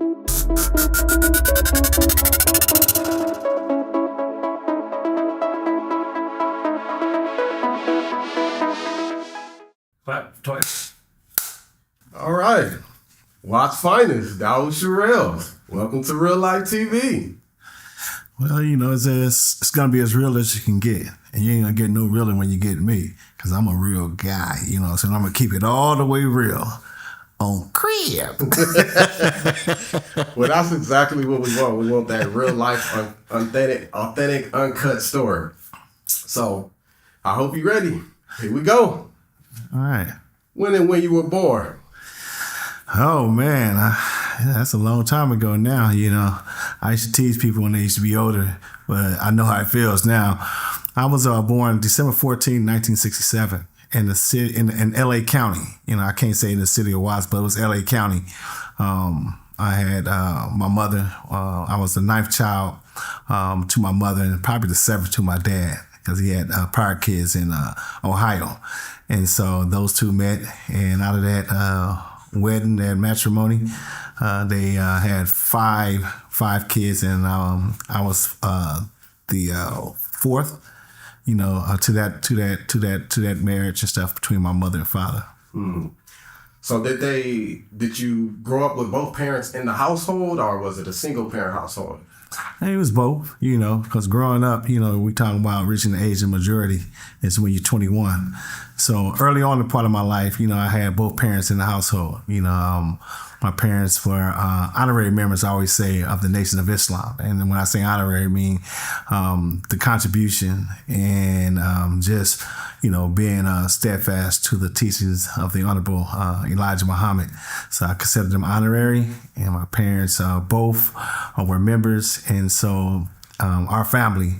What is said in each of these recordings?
All right. Watts finest, Daude Sherrills. Welcome to Real Life TV. Well, you know, it's going to be as real as you can get. And you ain't going to get no realer when you get me, because I'm a real guy, you know, so I'm going to keep it all the way real on Crib. Well, that's exactly what we want. We want that real life, authentic, uncut story. So I hope you're ready. Here we go. All right. When and when you were born? Oh, man. That's a long time ago now, you know. I used to tease people when they used to be older, but I know how it feels now. I was born December 14, 1967 in the city, in L.A. County. You know, I can't say in the city of Watts, but it was L.A. County. I had my mother. I was the ninth child to my mother, and probably the seventh to my dad, because he had prior kids in Ohio. And so those two met, and out of that wedding, that matrimony, they had five kids, and I was the fourth, you know, to that marriage and stuff between my mother and father. Mm. So did you grow up with both parents in the household, or was it a single parent household? It was both, you know, because growing up, you know, we talking about reaching the age of majority is when you're 21. So early on in part of my life, you know, I had both parents in the household. You know, my parents were honorary members, I always say, of the Nation of Islam. And when I say honorary, I mean the contribution and just, you know, being steadfast to the teachings of the Honorable Elijah Muhammad. So I consider them honorary, and my parents both were members. And so our family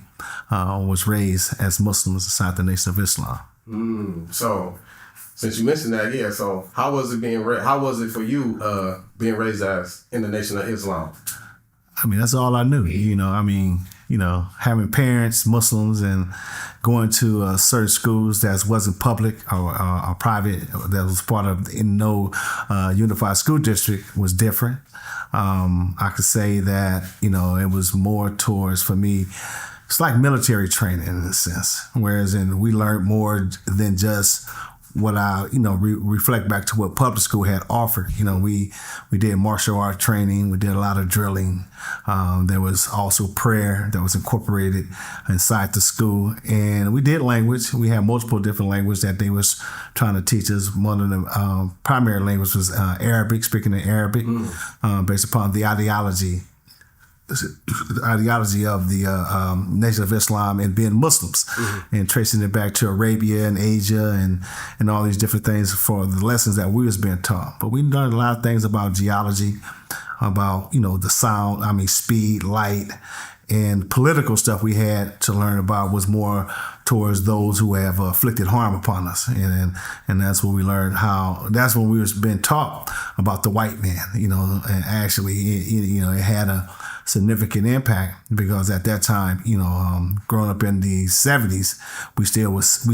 was raised as Muslims inside the Nation of Islam. So since you mentioned that, yeah, so how was it how was it for you being raised as in the Nation of Islam? I mean, that's all I knew, you know. I mean, you know, having parents, Muslims, and going to certain schools that wasn't public or private, that was part of no unified school district, was different. I could say that, you know, it was more towards, for me, it's like military training in a sense, whereas we learned more than just what I, you know, reflect back to what public school had offered. You know, we did martial art training, we did a lot of drilling. There was also prayer that was incorporated inside the school, and we did language. We had multiple different languages that they was trying to teach us. One of the primary languages was Arabic, speaking in Arabic, based upon the ideology of the Nation of Islam and being Muslims, and tracing it back to Arabia and Asia and all these different things for the lessons that we was being taught. But we learned a lot of things about geology, about, you know, the sound, speed, light, and political stuff we had to learn about was more towards those who have afflicted harm upon us. And that's what we learned that's when we was being taught about the white man, you know, and actually, you know, it had a significant impact, because at that time, you know, growing up in the 70s, we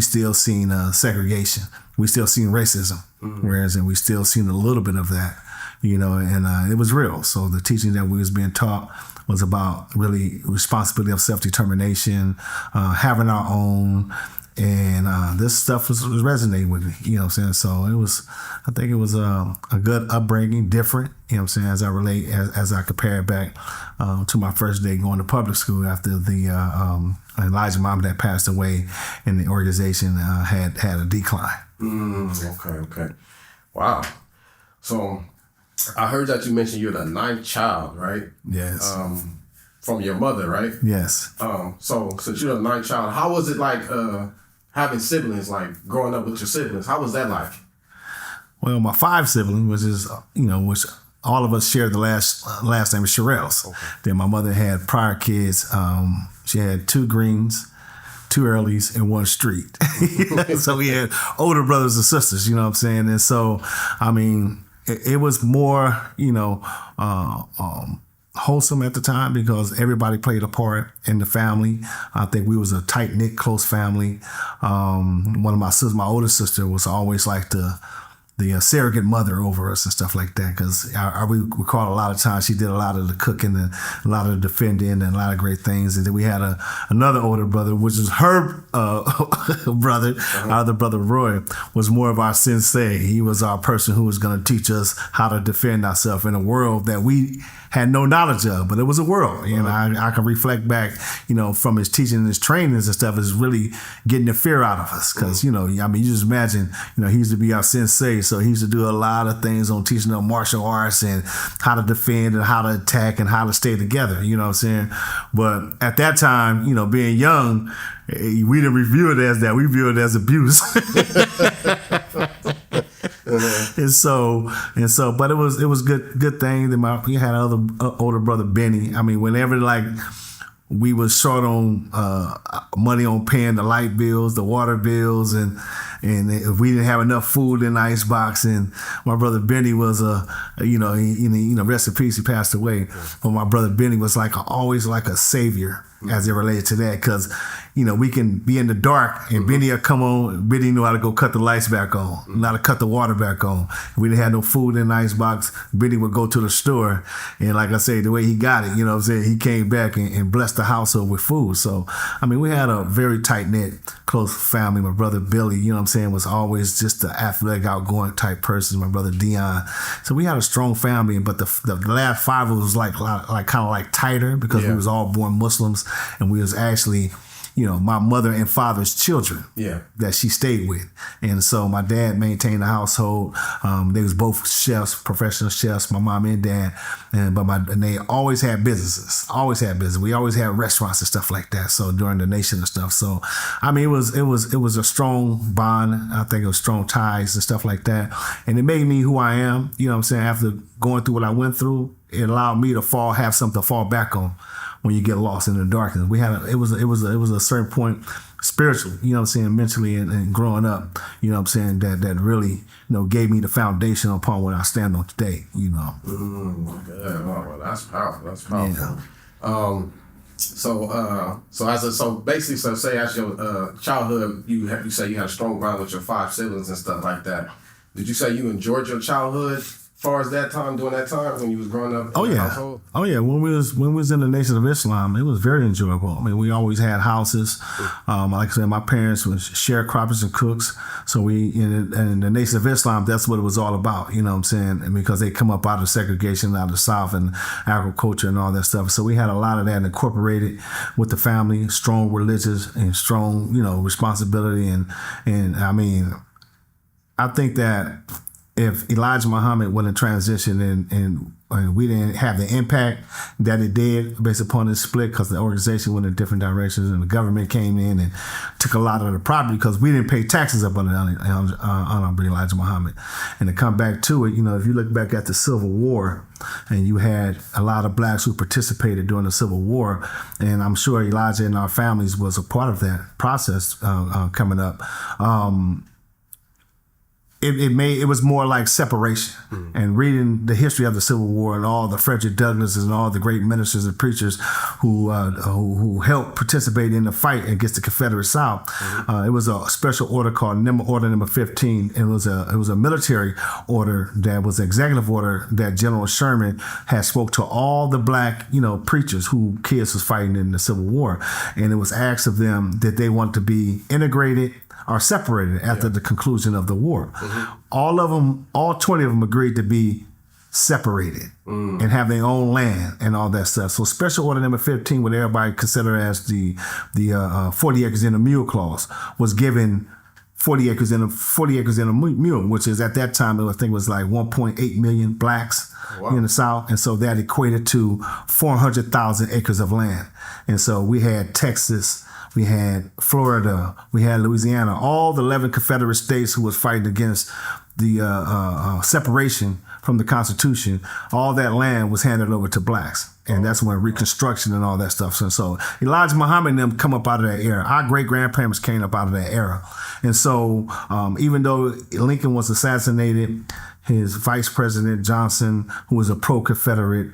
still seen segregation, we still seen racism, whereas we still seen a little bit of that, you know, and it was real. So the teaching that we was being taught was about really responsibility of self-determination, having our own, and this stuff was resonating with me, you know what I'm saying? So I think it was a good upbringing, different, you know what I'm saying, as I compare it back to my first day going to public school after the Elijah Muhammad that passed away, and the organization had a decline. Okay. Wow. So I heard that you mentioned you're the ninth child, right? Yes. From your mother, right? Yes. So since you're the ninth child, how was it like having siblings, like growing up with your siblings? How was that like? Well, my five siblings, which all of us shared the last name of Sherrills. Okay. Then my mother had prior kids. She had two Greens, two Earlys, and one Street. So we had older brothers and sisters, you know what I'm saying? And so, I mean, it was more, you know, wholesome at the time, because everybody played a part in the family. I think we was a tight-knit, close family. One of my sisters, my older sister, was always like the surrogate mother over us and stuff like that. Because I recall a lot of times she did a lot of the cooking and a lot of the defending and a lot of great things. And then we had another older brother, which is her brother. Our other brother Roy was more of our sensei. He was our person who was going to teach us how to defend ourselves in a world that we had no knowledge of, but it was a world. You know, I can reflect back, you know, from his teaching and his trainings and stuff, is really getting the fear out of us. Because, you know, I mean, you just imagine, you know, he used to be our sensei, so he used to do a lot of things on teaching them martial arts and how to defend and how to attack and how to stay together, you know what I'm saying? But at that time, you know, being young, we didn't review it as that. We viewed it as abuse. And so, but it was good thing that we had another older brother, Benny. I mean, whenever like we was short on money on paying the light bills, the water bills, and if we didn't have enough food in the icebox, and my brother Benny was rest in peace, he passed away. But my brother Benny was always like a savior as it related to that, because you know, we can be in the dark and Benny will come on. Benny knew how to go cut the lights back on, knew how to cut the water back on. If we didn't have no food in the icebox, Benny would go to the store, and like I say, the way he got it, you know what I'm saying, he came back and blessed the household with food. So, I mean, we had a very tight-knit, close family. My brother Billy, you know what I'm saying, was always just the athletic, outgoing type person. My brother Dion. So we had a strong family, but the last five of us was kind of like tighter, because we was all born Muslims, and we was actually, you know, my mother and father's children that she stayed with. And so my dad maintained the household. They was both chefs, professional chefs, my mom and dad. And they always had businesses. We always had restaurants and stuff like that. So during the nation and stuff. So I mean, it was a strong bond. I think it was strong ties and stuff like that. And it made me who I am. You know what I'm saying? After going through what I went through, it allowed me to have something to fall back on when you get lost in the darkness. It was a certain point spiritually, you know what I'm saying, mentally and growing up, you know what I'm saying, that really, you know, gave me the foundation upon what I stand on today, you know. Yeah, well, that's powerful. Yeah. So basically, say as your childhood, you say you had a strong bond with your 5 siblings and stuff like that. Did you say you enjoyed your childhood? As far as that time, during that time when you was growing up in the household? Oh yeah. When we was in the Nation of Islam, it was very enjoyable. I mean, we always had houses. Like I said, my parents was sharecroppers and cooks. So we in the Nation of Islam, that's what it was all about. You know what I'm saying? And because they come up out of segregation, out of the South, and agriculture and all that stuff. So we had a lot of that incorporated with the family, strong religious and strong, you know, responsibility. And I mean, I think that if Elijah Muhammad wouldn't transition and we didn't have the impact that it did based upon this split, because the organization went in different directions and the government came in and took a lot of the property because we didn't pay taxes up on Elijah Muhammad. And to come back to it, you know, if you look back at the Civil War, and you had a lot of blacks who participated during the Civil War, and I'm sure Elijah and our families was a part of that process coming up. It was more like separation. And reading the history of the Civil War and all the Frederick Douglasses and all the great ministers and preachers who helped participate in the fight against the Confederate South, it was a special order called Order Number 15. It was a military order that was an executive order that General Sherman had spoke to all the black, you know, preachers who kids was fighting in the Civil War, and it was asked of them that they want to be integrated or separated after the conclusion of the war. All 20 of them agreed to be separated and have their own land and all that stuff. So Special Order Number 15, what everybody consider as the 40 acres in a mule clause, was given 40 acres in a mule, which is at that time, I think it was like 1.8 million blacks in the South. And so that equated to 400,000 acres of land. And so we had Texas, we had Florida, we had Louisiana, all the 11 Confederate states who was fighting against the separation from the Constitution. All that land was handed over to blacks. And that's when Reconstruction and all that stuff. And so Elijah Muhammad and them come up out of that era. Our great-grandparents came up out of that era. And so even though Lincoln was assassinated, his Vice President Johnson, who was a pro-Confederate,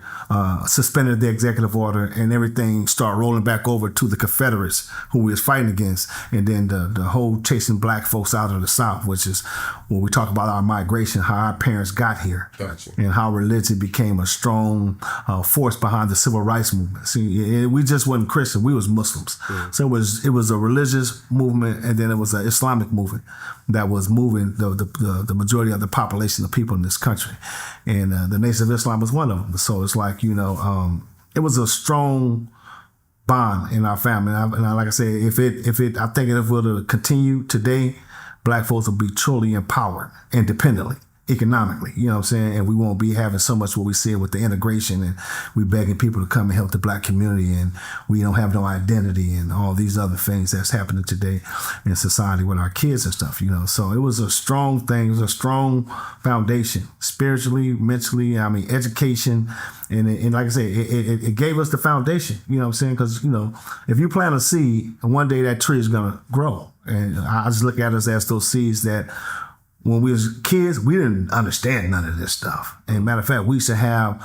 suspended the executive order, and everything started rolling back over to the Confederates who we was fighting against. And then the whole chasing black folks out of the South, which is when we talk about our migration, how our parents got here. Gotcha. And how religion became a strong force behind the civil rights movement. See, we just wasn't Christian, we was Muslims. So it was a religious movement, and then it was an Islamic movement that was moving the majority of the population of people in this country. And the Nation of Islam was one of them. So it's like, it was a strong bond in our family. And like I said, I think if it were to continue today, black folks will be truly empowered independently, economically, you know what I'm saying? And we won't be having so much what we see with the integration, and we begging people to come and help the black community, and we don't have no identity and all these other things that's happening today in society with our kids and stuff, So it was a strong thing. It was a strong foundation, spiritually, mentally, education. And like I said, it gave us the foundation, you know what I'm saying? Because, if you plant a seed, one day that tree is going to grow. And I just look at us as those seeds that when we was kids, we didn't understand none of this stuff. And matter of fact, we used to have,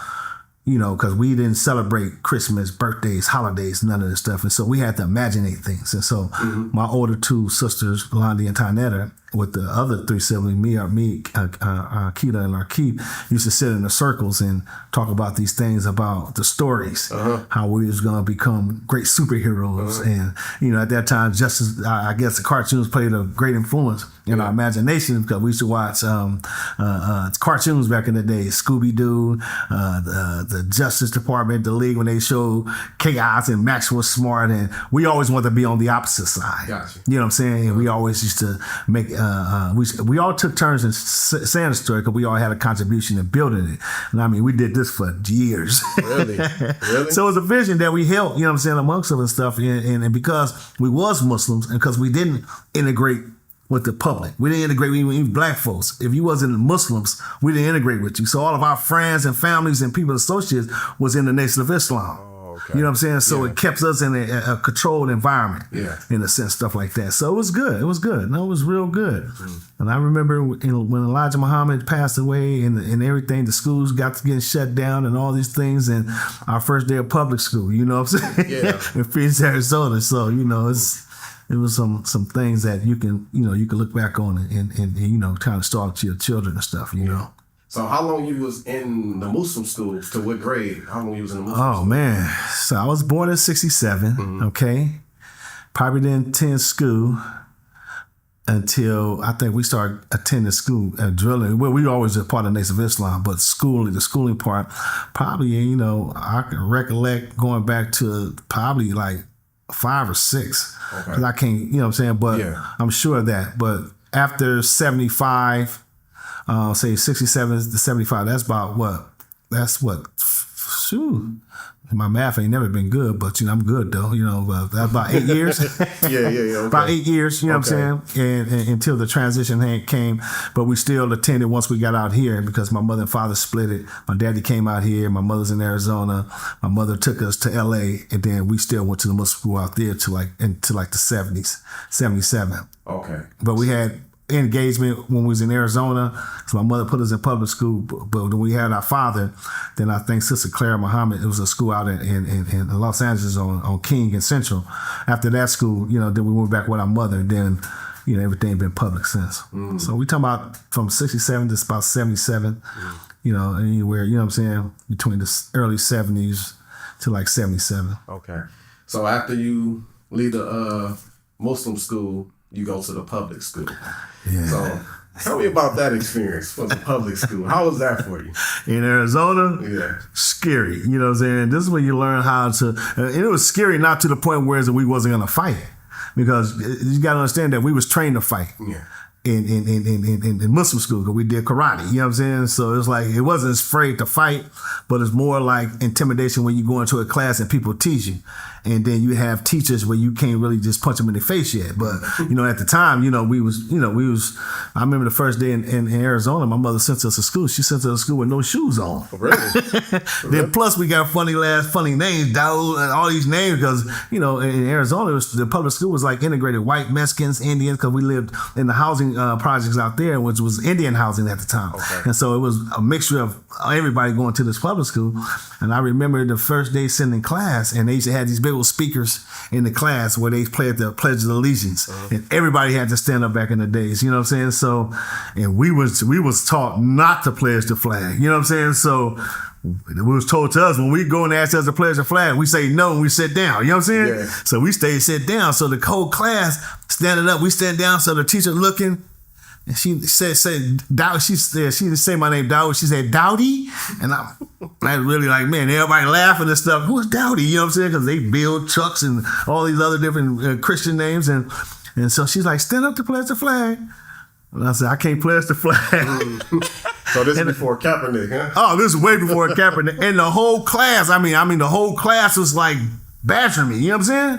because we didn't celebrate Christmas, birthdays, holidays, none of this stuff. And so we had to imaginate things. And so my older two sisters, Blondie and Tynetta, with the other three siblings, Keita and Arkeep, used to sit in the circles and talk about these things, about the stories, how we was going to become great superheroes. And, at that time, I guess the cartoons played a great influence in our imagination, because we used to watch cartoons back in the day, Scooby-Doo, the Justice Department, the League, when they showed Chaos and Max was smart, and we always wanted to be on the opposite side. Gotcha. You know what I'm saying? And we always used to make we all took turns in saying the story, because we all had a contribution in building it. And we did this for years. Really? So it was a vision that we held, you know what I'm saying, amongst us and stuff. And because we was Muslims, and because we didn't integrate with the public, we didn't integrate with even black folks. If you wasn't Muslims, we didn't integrate with you. So all of our friends and families and people associates was in the Nation of Islam. Okay. You know what I'm saying? So it kept us in a controlled environment, in a sense, stuff like that. So it was good. It was good. No, it was real good. And I remember when Elijah Muhammad passed away and everything, the schools got to get shut down and all these things, and our first day of public school, you know what I'm saying? Yeah. In Phoenix, Arizona. So, it was some things that you can look back on and kind of start to your children and stuff, know. So how long you was in the Muslim school? To what grade? How long you was in the Muslim school? Oh, man. So I was born in 67, okay? Probably didn't attend school until I think we started attending school and drilling. Well, we always a part of the Nation of Islam, but the schooling part, probably, I can recollect going back to probably like 5 or 6. Because I can't, you know what I'm saying? But I'm sure of that. But after 75... say 67 to 75, that's about what? Shoot. My math ain't never been good, but I'm good though. That's about 8 years. Okay. About 8 years, you know what I'm saying? And until the transition came, but we still attended once we got out here, because my mother and father split it. My daddy came out here, my mother's in Arizona. My mother took us to LA, and then we still went to the Muslim school out there into the 70s, 77. Okay. But we had engagement when we was in Arizona, so my mother put us in public school, but when we had our father, then I think Sister Clara Muhammad, it was a school out in Los Angeles on King and Central. After that school, then we went back with our mother, and then everything been public since. So we talking about from 67 to about 77, anywhere, you know what I'm saying, between the early 70s to like 77. Okay. So after you leave the Muslim school, you go to the public school. Yeah. So tell me about that experience for the public school. How was that for you? In Arizona? Yeah. Scary. You know what I'm saying? This is when you learn how to, and it was scary not to the point where we wasn't going to fight. Because you got to understand that we was trained to fight. Yeah. In Muslim school, because we did karate, you know what I'm saying? So it's like, it wasn't as afraid to fight, but it's more like intimidation when you go into a class and people teach you. And then you have teachers where you can't really just punch them in the face yet. But, at the time, we was, I remember the first day in Arizona, my mother sent us to school. She sent us to school with no shoes on. Oh, really? Then plus we got funny names, Daude, and all these names, because, in Arizona, the public school was like integrated white, Mexicans, Indians, because we lived in the housing projects out there, which was Indian housing at the time. Okay. And so it was a mixture of everybody going to this public school. And I remember the first day sitting in class, and they used to have these big old speakers in the class where they played the Pledge of Allegiance. And everybody had to stand up back in the days, you know what I'm saying? So, and we was taught not to pledge the flag, you know what I'm saying? So it was told to us when we go and ask us to pledge the flag, we say no and we sit down, you know what I'm saying? Yeah. So we sit down. So the whole class standing up, we stand down. So the teacher looking, and she said, Daude, she didn't say my name, Daude. She said, Daude? And I really like, man, everybody laughing and stuff. Who is Daude? You know what I'm saying? Because they build trucks and all these other different Christian names. And so she's like, stand up to pledge the flag. And I said, I can't pledge the flag. So this is before Kaepernick, huh? Oh, this is way before Kaepernick. And the whole class, I mean, the whole class was like bashing me. You know what I'm saying?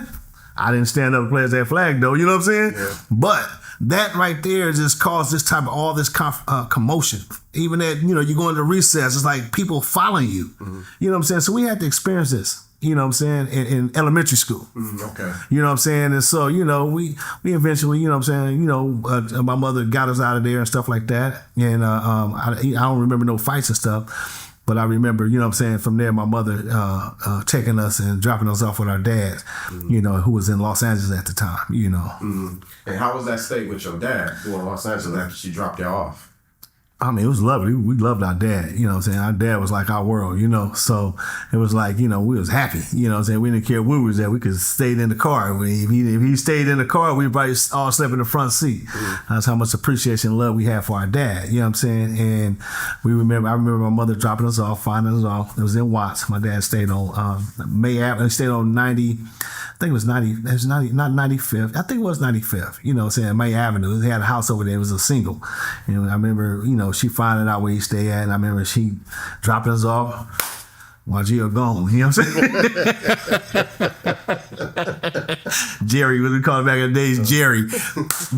I didn't stand up and pledge that flag, though. You know what I'm saying? Yeah. But that right there just caused this type of all this commotion. Even at, you go into recess, it's like people following you. Mm-hmm. You know what I'm saying? So we had to experience this. You know what I'm saying, in elementary school. Okay. You know what I'm saying? And so, we eventually, you know what I'm saying, my mother got us out of there and stuff like that. And I don't remember no fights and stuff. But I remember, you know what I'm saying, from there, my mother taking us and dropping us off with our dad, who was in Los Angeles at the time, Mm-hmm. And how was that stay with your dad in Los Angeles after she dropped you off? I mean, it was lovely. We loved our dad, you know what I'm saying? Our dad was like our world, So it was like, we was happy, you know what I'm saying? We didn't care where we was at. We could stay in the car. If he stayed in the car, we probably all slept in the front seat. Mm-hmm. That's how much appreciation and love we had for our dad, you know what I'm saying? And I remember my mother dropping us off, finding us off. It was in Watts. My dad stayed on May Avenue. He stayed on 90, I think it was 90, not 95th. I think it was 95th, you know what I'm saying? May Avenue. He had a house over there. It was a single. And I remember, she finding out where he stayed at, and I remember she dropping us off while Gio gone. You know what I'm saying? Jerry, what we called back in the days, Jerry.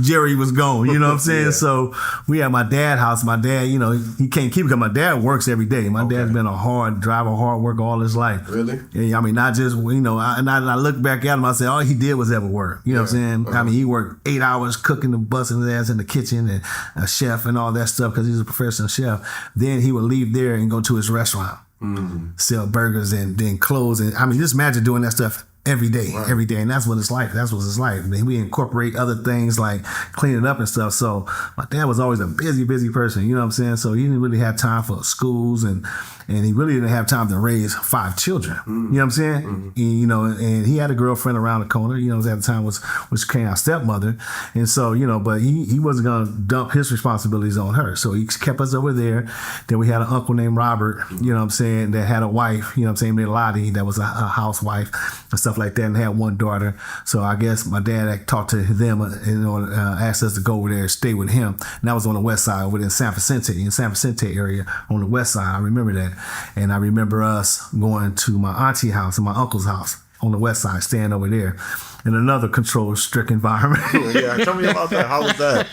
Jerry was gone, you know what I'm saying? Yeah. So we had my dad's house. My dad, he can't keep it because my dad works every day. My dad's been a hard worker all his life. Really? Yeah, I mean, not just, I look back at him, I say, all he did was ever work. You know what I'm saying? Uh-huh. I mean, he worked 8 hours cooking and busting his ass in the kitchen and a chef and all that stuff because he's a professional chef. Then he would leave there and go to his restaurant. Mm-hmm. Sell burgers and then clothes. And I mean, just imagine doing that stuff every day. And that's what it's like. That's what it's like. And we incorporate other things like cleaning up and stuff. So my dad was always a busy person. You know what I'm saying? So he didn't really have time for schools and he really didn't have time to raise 5 children. Mm-hmm. You know what I'm saying? Mm-hmm. And he had a girlfriend around the corner, at the time which became our stepmother. And so, but he wasn't going to dump his responsibilities on her. So he kept us over there. Then we had an uncle named Robert, you know what I'm saying, that had a wife, you know what I'm saying, named Lottie, that was a housewife and stuff like that, and had one daughter. So I guess my dad talked to them, asked us to go over there and stay with him. And that was on the west side, over in San Vicente area on the west side. I remember that. And I remember us going to my auntie house and my uncle's house on the west side, staying over there in another controlled, strict environment. Yeah, tell me about that. How was that?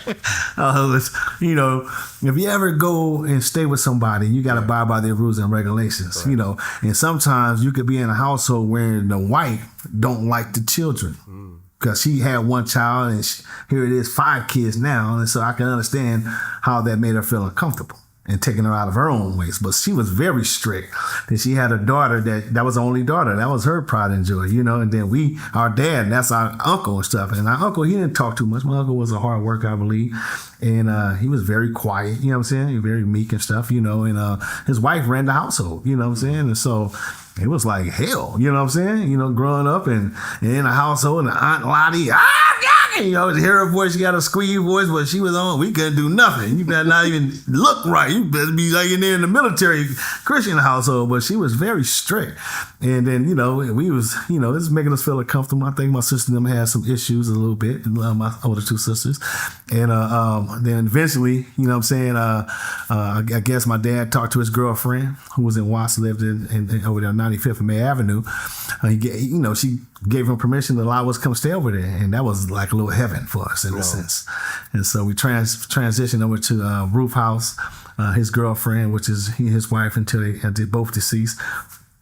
If you ever go and stay with somebody, you got to abide by their rules and regulations, right. And sometimes you could be in a household where the wife don't like the children. Because she had one child and here it is, 5 kids now. And so I can understand how that made her feel uncomfortable and taking her out of her own ways. But she was very strict. Then she had a daughter that was the only daughter. That was her pride and joy, And then our dad, that's our uncle and stuff. And our uncle, he didn't talk too much. My uncle was a hard worker, I believe. And he was very quiet, you know what I'm saying? Very meek and stuff, And his wife ran the household, you know what I'm saying? And so it was like hell, you know what I'm saying? Growing up and in a household and Aunt Lottie, to hear her voice, she got a squeaky voice, but she was on, we couldn't do nothing. You better not even look right. You better be like in there in the military Christian household, but she was very strict. And then, we was, it's making us feel uncomfortable. I think my sister and them had some issues a little bit, my older 2 sisters. And then eventually, you know what I'm saying, I guess my dad talked to his girlfriend who was in Watts, lived in over there on 95th and May Avenue. She gave him permission to allow us to come stay over there. And that was like a little heaven for us in a sense. And so we transitioned over to Roof House, his girlfriend, which is his wife until they both deceased.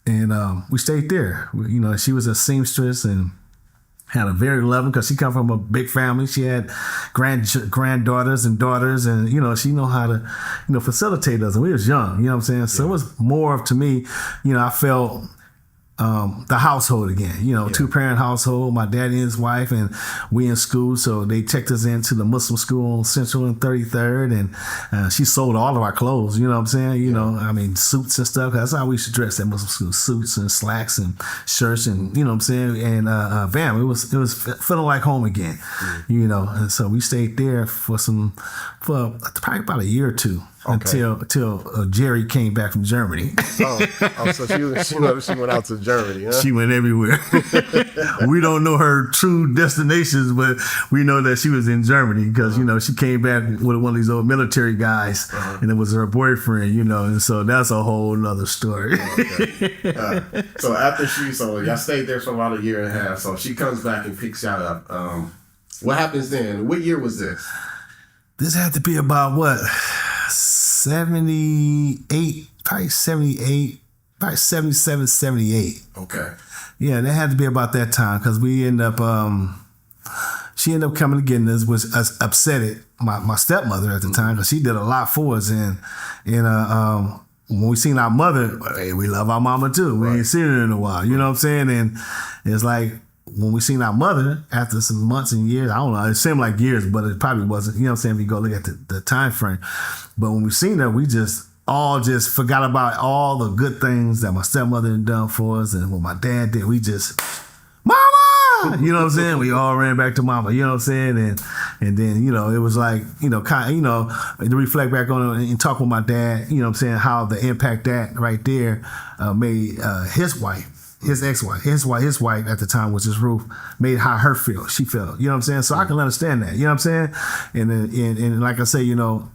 And we stayed there. She was a seamstress and Had a very loving, because she come from a big family. She had granddaughters and daughters, and she know how to facilitate us. And we was young, what I'm saying. So it was more of, to me, I felt the household again, 2-parent household, my daddy and his wife, and we in school. So they checked us into the Muslim school on Central and 33rd, and she sold all of our clothes, what I'm saying? I mean, suits and stuff. That's how we used to dress at Muslim school, suits and slacks and shirts, and what I'm saying? And bam, it was feeling like home again, and so we stayed there for probably about a year or two. Okay. Until Jerry came back from Germany. So she went out to Germany, huh? She went everywhere. We don't know her true destinations, but we know that she was in Germany because, she came back with one of these old military guys, and it was her boyfriend, and so that's a whole nother story. Okay. So after y'all stayed there for about a year and a half, so she comes back and picks y'all up. What happens then? What year was this? This had to be about what? 78, probably 78, probably 77, 78. Okay. Yeah, that had to be about that time, because we end up, she ended up coming to get us, which upset my stepmother at the time, because she did a lot for us. And when we seen our mother, hey, we love our mama too. We ain't seen her in a while, you know what I'm saying? And it's like, when we seen our mother after some months and years, I don't know, it seemed like years, but it probably wasn't, you know what I'm saying, if you go look at the time frame. But when we seen her, we just forgot about all the good things that my stepmother had done for us and what my dad did. We just, Mama! You know what I'm saying? We all ran back to Mama, you know what I'm saying? And then, it was like, to reflect back on it and talk with my dad, you know what I'm saying, how the impact that right there made his wife. His ex-wife, his wife at the time, which is Ruth, made how her feel. She felt, you know what I'm saying? So I can understand that, you know what I'm saying? And like I say,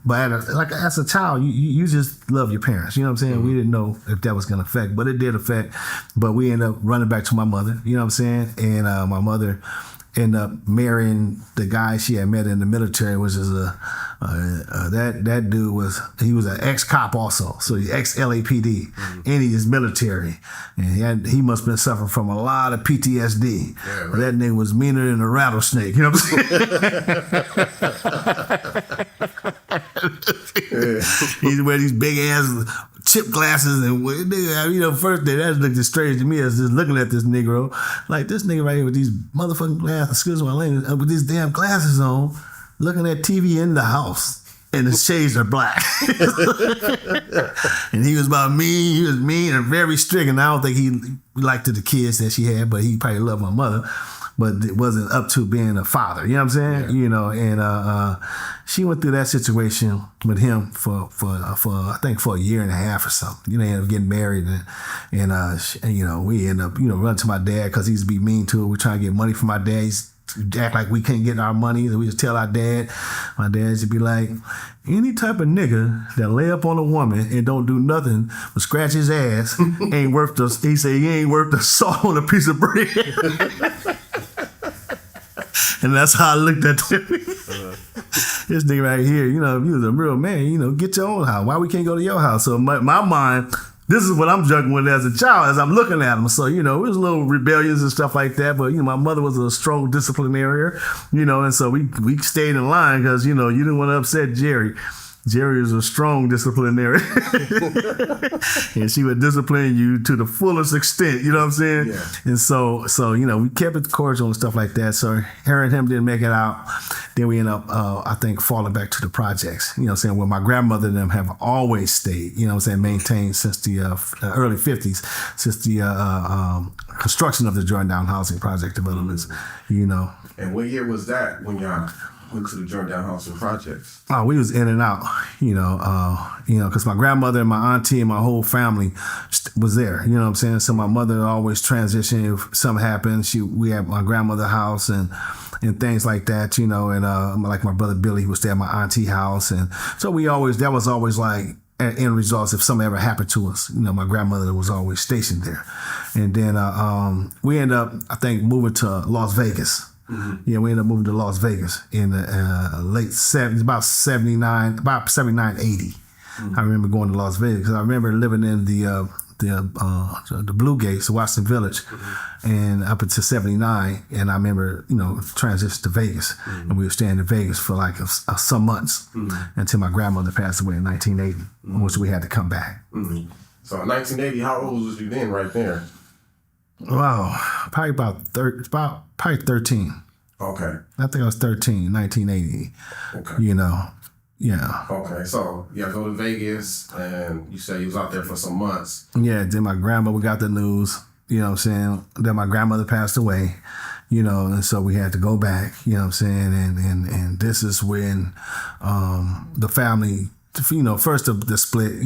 but as a child, you just love your parents, you know what I'm saying? Mm-hmm. We didn't know if that was going to affect, but it did affect. But we ended up running back to my mother, you know what I'm saying? And my mother ended up marrying the guy she had met in the military, which is that dude was an ex-cop also, so he ex-LAPD, and he is military, and he must have been suffering from a lot of PTSD. Yeah, right. That nigga was meaner than a rattlesnake, you know what I'm saying? He's wearing these big ass chip glasses, and first day that looked as strange to me as just looking at this Negro, like this nigga right here with these motherfucking glasses, excuse my language, with these damn glasses on, looking at TV in the house, and the shades are black. And he was mean. He was mean and very strict, and I don't think he liked the kids that she had, but he probably loved my mother. But it wasn't up to being a father, you know what I'm saying? Yeah. And she went through that situation with him for I think for a year and a half or something. Ended up getting married, and we ended up running to my dad because he used to be mean to her. We're trying to get money from my dad. He's act like we couldn't get our money, and we just tell our dad. My dad used to be like, any type of nigga that lay up on a woman and don't do nothing but scratch his ass ain't worth the. He said he ain't worth the salt on a piece of bread. And that's how I looked at him. This nigga right here, if you was a real man, get your own house. Why we can't go to your house? So my mind, this is what I'm juggling with as a child, as I'm looking at him. So, it was a little rebellious and stuff like that. But, my mother was a strong disciplinarian, and so we stayed in line because, you didn't want to upset Jerry. Jerry is a strong disciplinarian. And she would discipline you to the fullest extent, you know what I'm saying? Yeah. And so we kept it cordial and stuff like that. So her and him didn't make it out. Then we ended up, I think, falling back to the projects, you know what I'm saying? Where my grandmother and them have always stayed, you know what I'm saying, maintained since the early 50s, since the construction of the Jordan Down Housing Project developments, And what year was that when y'all went to the Jordan Down Housing Projects? Oh, we was in and out, because my grandmother and my auntie and my whole family was there, you know what I'm saying? So my mother always transitioned. If something happened, we had my grandmother's house and things like that, and like my brother Billy, he would stay at my auntie house. And so that was always like end results. If something ever happened to us, my grandmother was always stationed there. And then we ended up, I think, moving to Las Vegas. Mm-hmm. Yeah, we ended up moving to Las Vegas in the late 70s, about 79, 80. Mm-hmm. I remember going to Las Vegas because I remember living in the the Blue Gates, Washington Village, and up until '79. And I remember, transitioned to Vegas, and we were staying in Vegas for like some months until my grandmother passed away in 1980, which we had to come back. So in 1980, how old was you then, right there? Wow, probably probably 13. Okay. I think I was 13, 1980. Okay. Yeah. Okay, so go to Vegas, and you say you was out there for some months. Yeah, then my grandmother got the news, then my grandmother passed away, and so we had to go back, and this is when the family, first the split,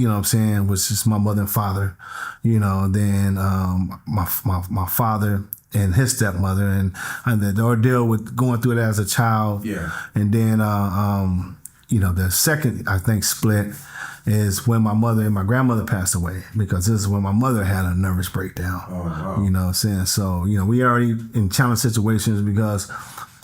was just my mother and father, then my father and his stepmother, and the ordeal with going through it as a child. Yeah. And then the second, I think, split is when my mother and my grandmother passed away, because this is when my mother had a nervous breakdown. Oh, wow. You know what I'm saying? So, we already in challenging situations because,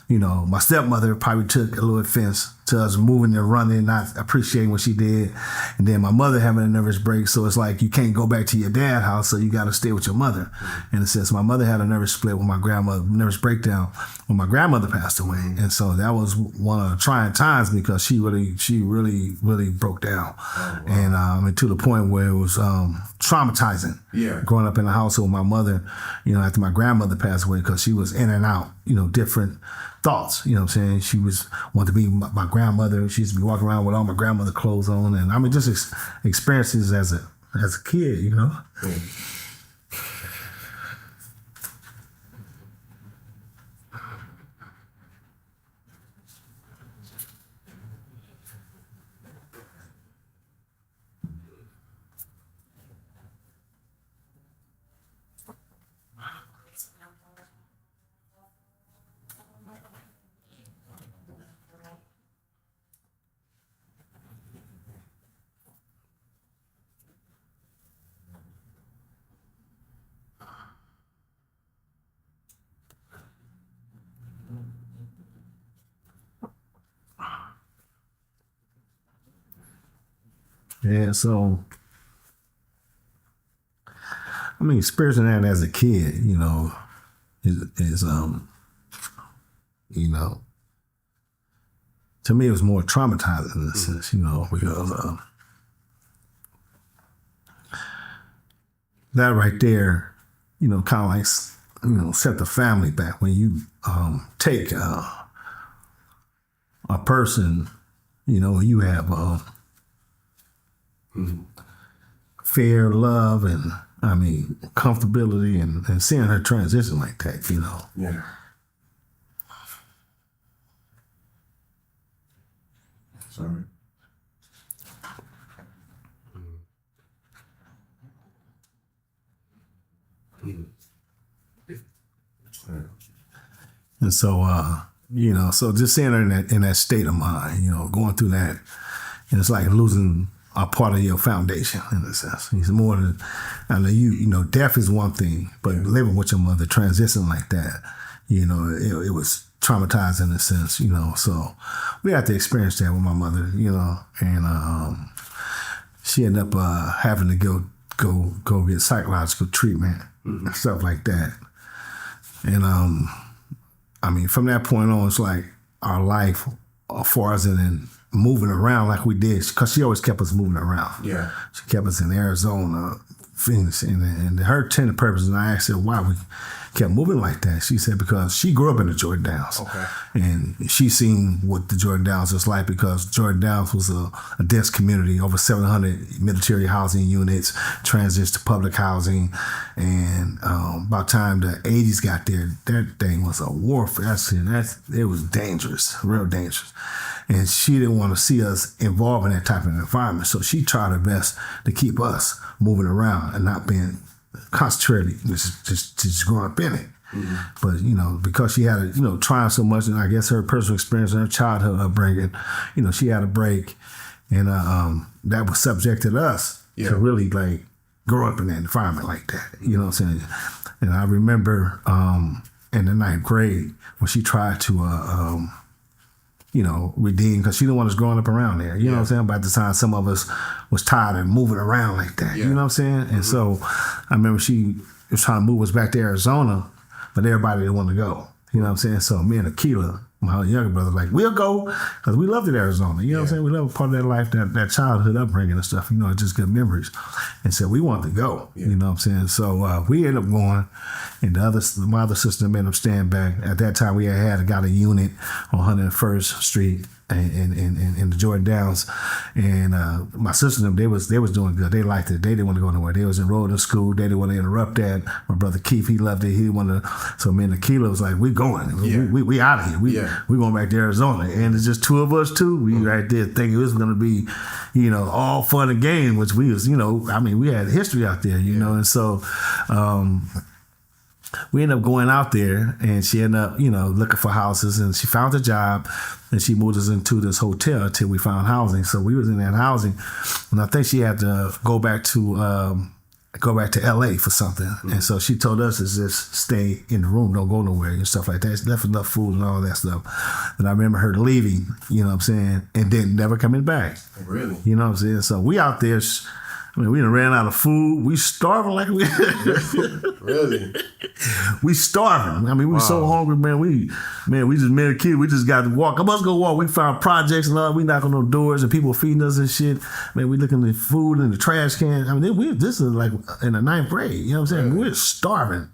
my stepmother probably took a little offense to us moving and running, not appreciating what she did. And then my mother having a nervous break. So it's like you can't go back to your dad's house, so you got to stay with your mother. In a sense, my mother had a nervous split with my grandmother, nervous breakdown when my grandmother passed away. And so that was one of the trying times because she really broke down. Oh, wow. And to the point where it was traumatizing. Yeah. Growing up in the household with my mother, after my grandmother passed away, because she was in and out, different thoughts, She wanted to be my grandmother. She used to be walking around with all my grandmother clothes on, and just experiences as a kid, Yeah. Yeah, so experiencing that as a kid, is to me it was more traumatizing in a sense, because that right there, kind of like set the family back when you take a person, you have fear, love, and comfortability, and seeing her transition like that, Yeah. Sorry. And so, so just seeing her in that state of mind, going through that, and it's like losing a part of your foundation in a sense. It's more than, death is one thing, but living with your mother, transitioning like that, it was traumatizing in a sense, So we had to experience that with my mother, and she ended up having to go get psychological treatment and stuff like that. And from that point on, it's like our life, as far as in moving around like we did, because she always kept us moving around. Yeah. She kept us in Arizona, Phoenix, and her intended purpose, and I asked her why we kept moving like that. She said because she grew up in the Jordan Downs. Okay. And she seen what the Jordan Downs was like, because Jordan Downs was a dense community, over 700 military housing units, transitioned to public housing. And by the time the 80s got there, that thing was a warfare. It was dangerous, real dangerous. And she didn't want to see us involved in that type of environment. So she tried her best to keep us moving around and not being concentrated, just growing up in it. Mm-hmm. But, because she had trying so much, and I guess her personal experience and her childhood upbringing, she had a break. And that was subjected us to really grow up in that environment like that. You know what I'm saying? And I remember in the 9th grade when she tried to redeem, because she didn't want us growing up around there. You know what I'm saying? By the time some of us was tired of moving around like that. You know what I'm saying? And so I remember she was trying to move us back to Arizona, but everybody didn't want to go. You know what I'm saying? So me and Akila, my younger brother, like, we'll go, because we loved it, Arizona. You know what I'm saying? We loved part of that life, that childhood upbringing and stuff. It's just good memories. And so we wanted to go. You know what I'm saying? So we ended up going, and my other sister ended up staying back. At that time, we got a unit on 101st Street in the Jordan Downs, and my sister and them, they was doing good. They liked it. They didn't want to go nowhere. They was enrolled in school. They didn't want to interrupt that. My brother Keith, he loved it. He didn't want to. So me and Akila was like, we going. We out of here. We going back to Arizona, and it's just two of us too. We right there thinking it was going to be, all fun and game, which we was, we had history out there, and so. We ended up going out there, and she ended up, looking for houses, and she found a job, and she moved us into this hotel until we found housing. So we was in that housing, and I think she had to go back to LA for something. And so she told us to just stay in the room, don't go nowhere and stuff like that. She left enough food and all that stuff. And I remember her leaving, you know what I'm saying, and then never coming back. Really? You know what I'm saying? So we out there, we done ran out of food. We starving like we... Really? We starving. We were so hungry, man. We just made a kid. We just got to walk. I must go walk. We found projects and all. We knock on those doors and people feeding us and shit. Man, we looking at food in the trash can. This is like in the 9th grade. You know what I'm saying? We're starving.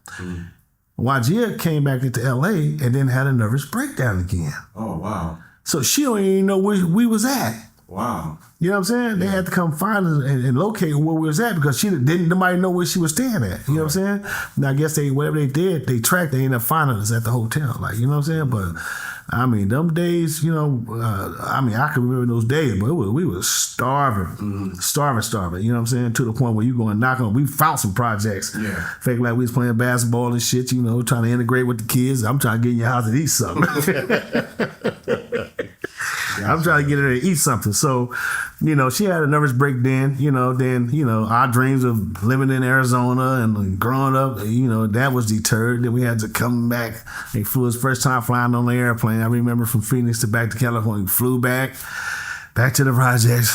Wajia came back into LA and then had a nervous breakdown again. Oh, wow. So she don't even know where we was at. Wow. You know what I'm saying? They had to come find us and locate where we was at, because nobody know where she was staying at. You know what I'm saying? And I guess whatever they did, they ended up finding us at the hotel. Like, you know what I'm saying? But them days, I can remember those days, but we were starving, starving. You know what I'm saying? To the point where you go and knock on. We found some projects. Yeah. Fake like we was playing basketball and shit. Trying to integrate with the kids. I'm trying to get in your house and eat something. I'm trying to get her to eat something. So, she had a nervous breakdown. Our dreams of living in Arizona and growing up, that was deterred. Then we had to come back. They flew us first time flying on the airplane. I remember from Phoenix back to California. We flew back to the projects.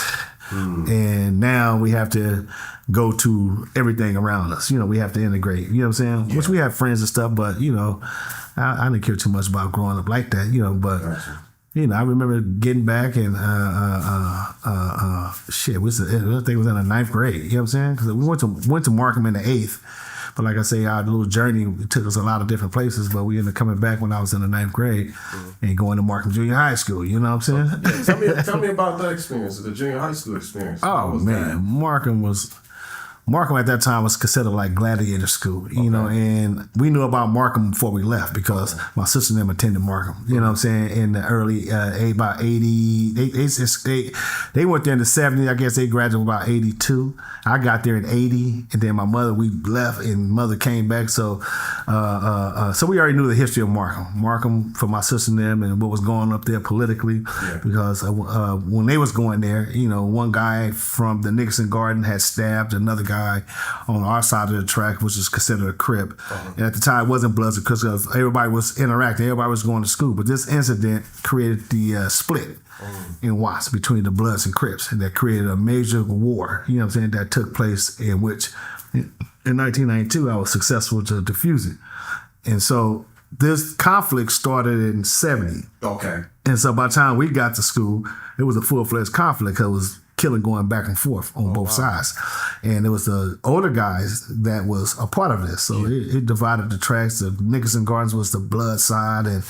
And now we have to go to everything around us. We have to integrate. You know what I'm saying? Yeah. Which we have friends and stuff, but, I didn't care too much about growing up like that, but... Gotcha. I remember getting back and I think it was in the 9th grade. You know what I'm saying? Because we went to Markham in the 8th, but like I say, our little journey took us a lot of different places. But we ended up coming back when I was in the 9th grade and going to Markham Junior High School. You know what I'm saying? Tell me about that experience, the junior high school experience. Oh man, Markham at that time was considered like gladiator school, and we knew about Markham before we left, because my sister and them attended Markham, you know what I'm saying, in the early, about 80, they went there in the 70s, I guess they graduated about 82. I got there in 80, and then we left, and mother came back, so we already knew the history of Markham for my sister and them, and what was going up there politically, because when they was going there, one guy from the Nicholson Garden had stabbed another guy on our side of the track, which is considered a crib. And at the time, it wasn't Bloods, because everybody was interacting, everybody was going to school. But this incident created the split in Watts between the Bloods and Crips, and that created a major war, you know what I'm saying, that took place, in which in 1992, I was successful to defuse it. And so this conflict started in 70. Okay. And so by the time we got to school, it was a full-fledged conflict, because it was killing going back and forth on both sides. And it was the older guys that was a part of this. So it divided the tracks. The Nicholson Gardens was the Blood side, and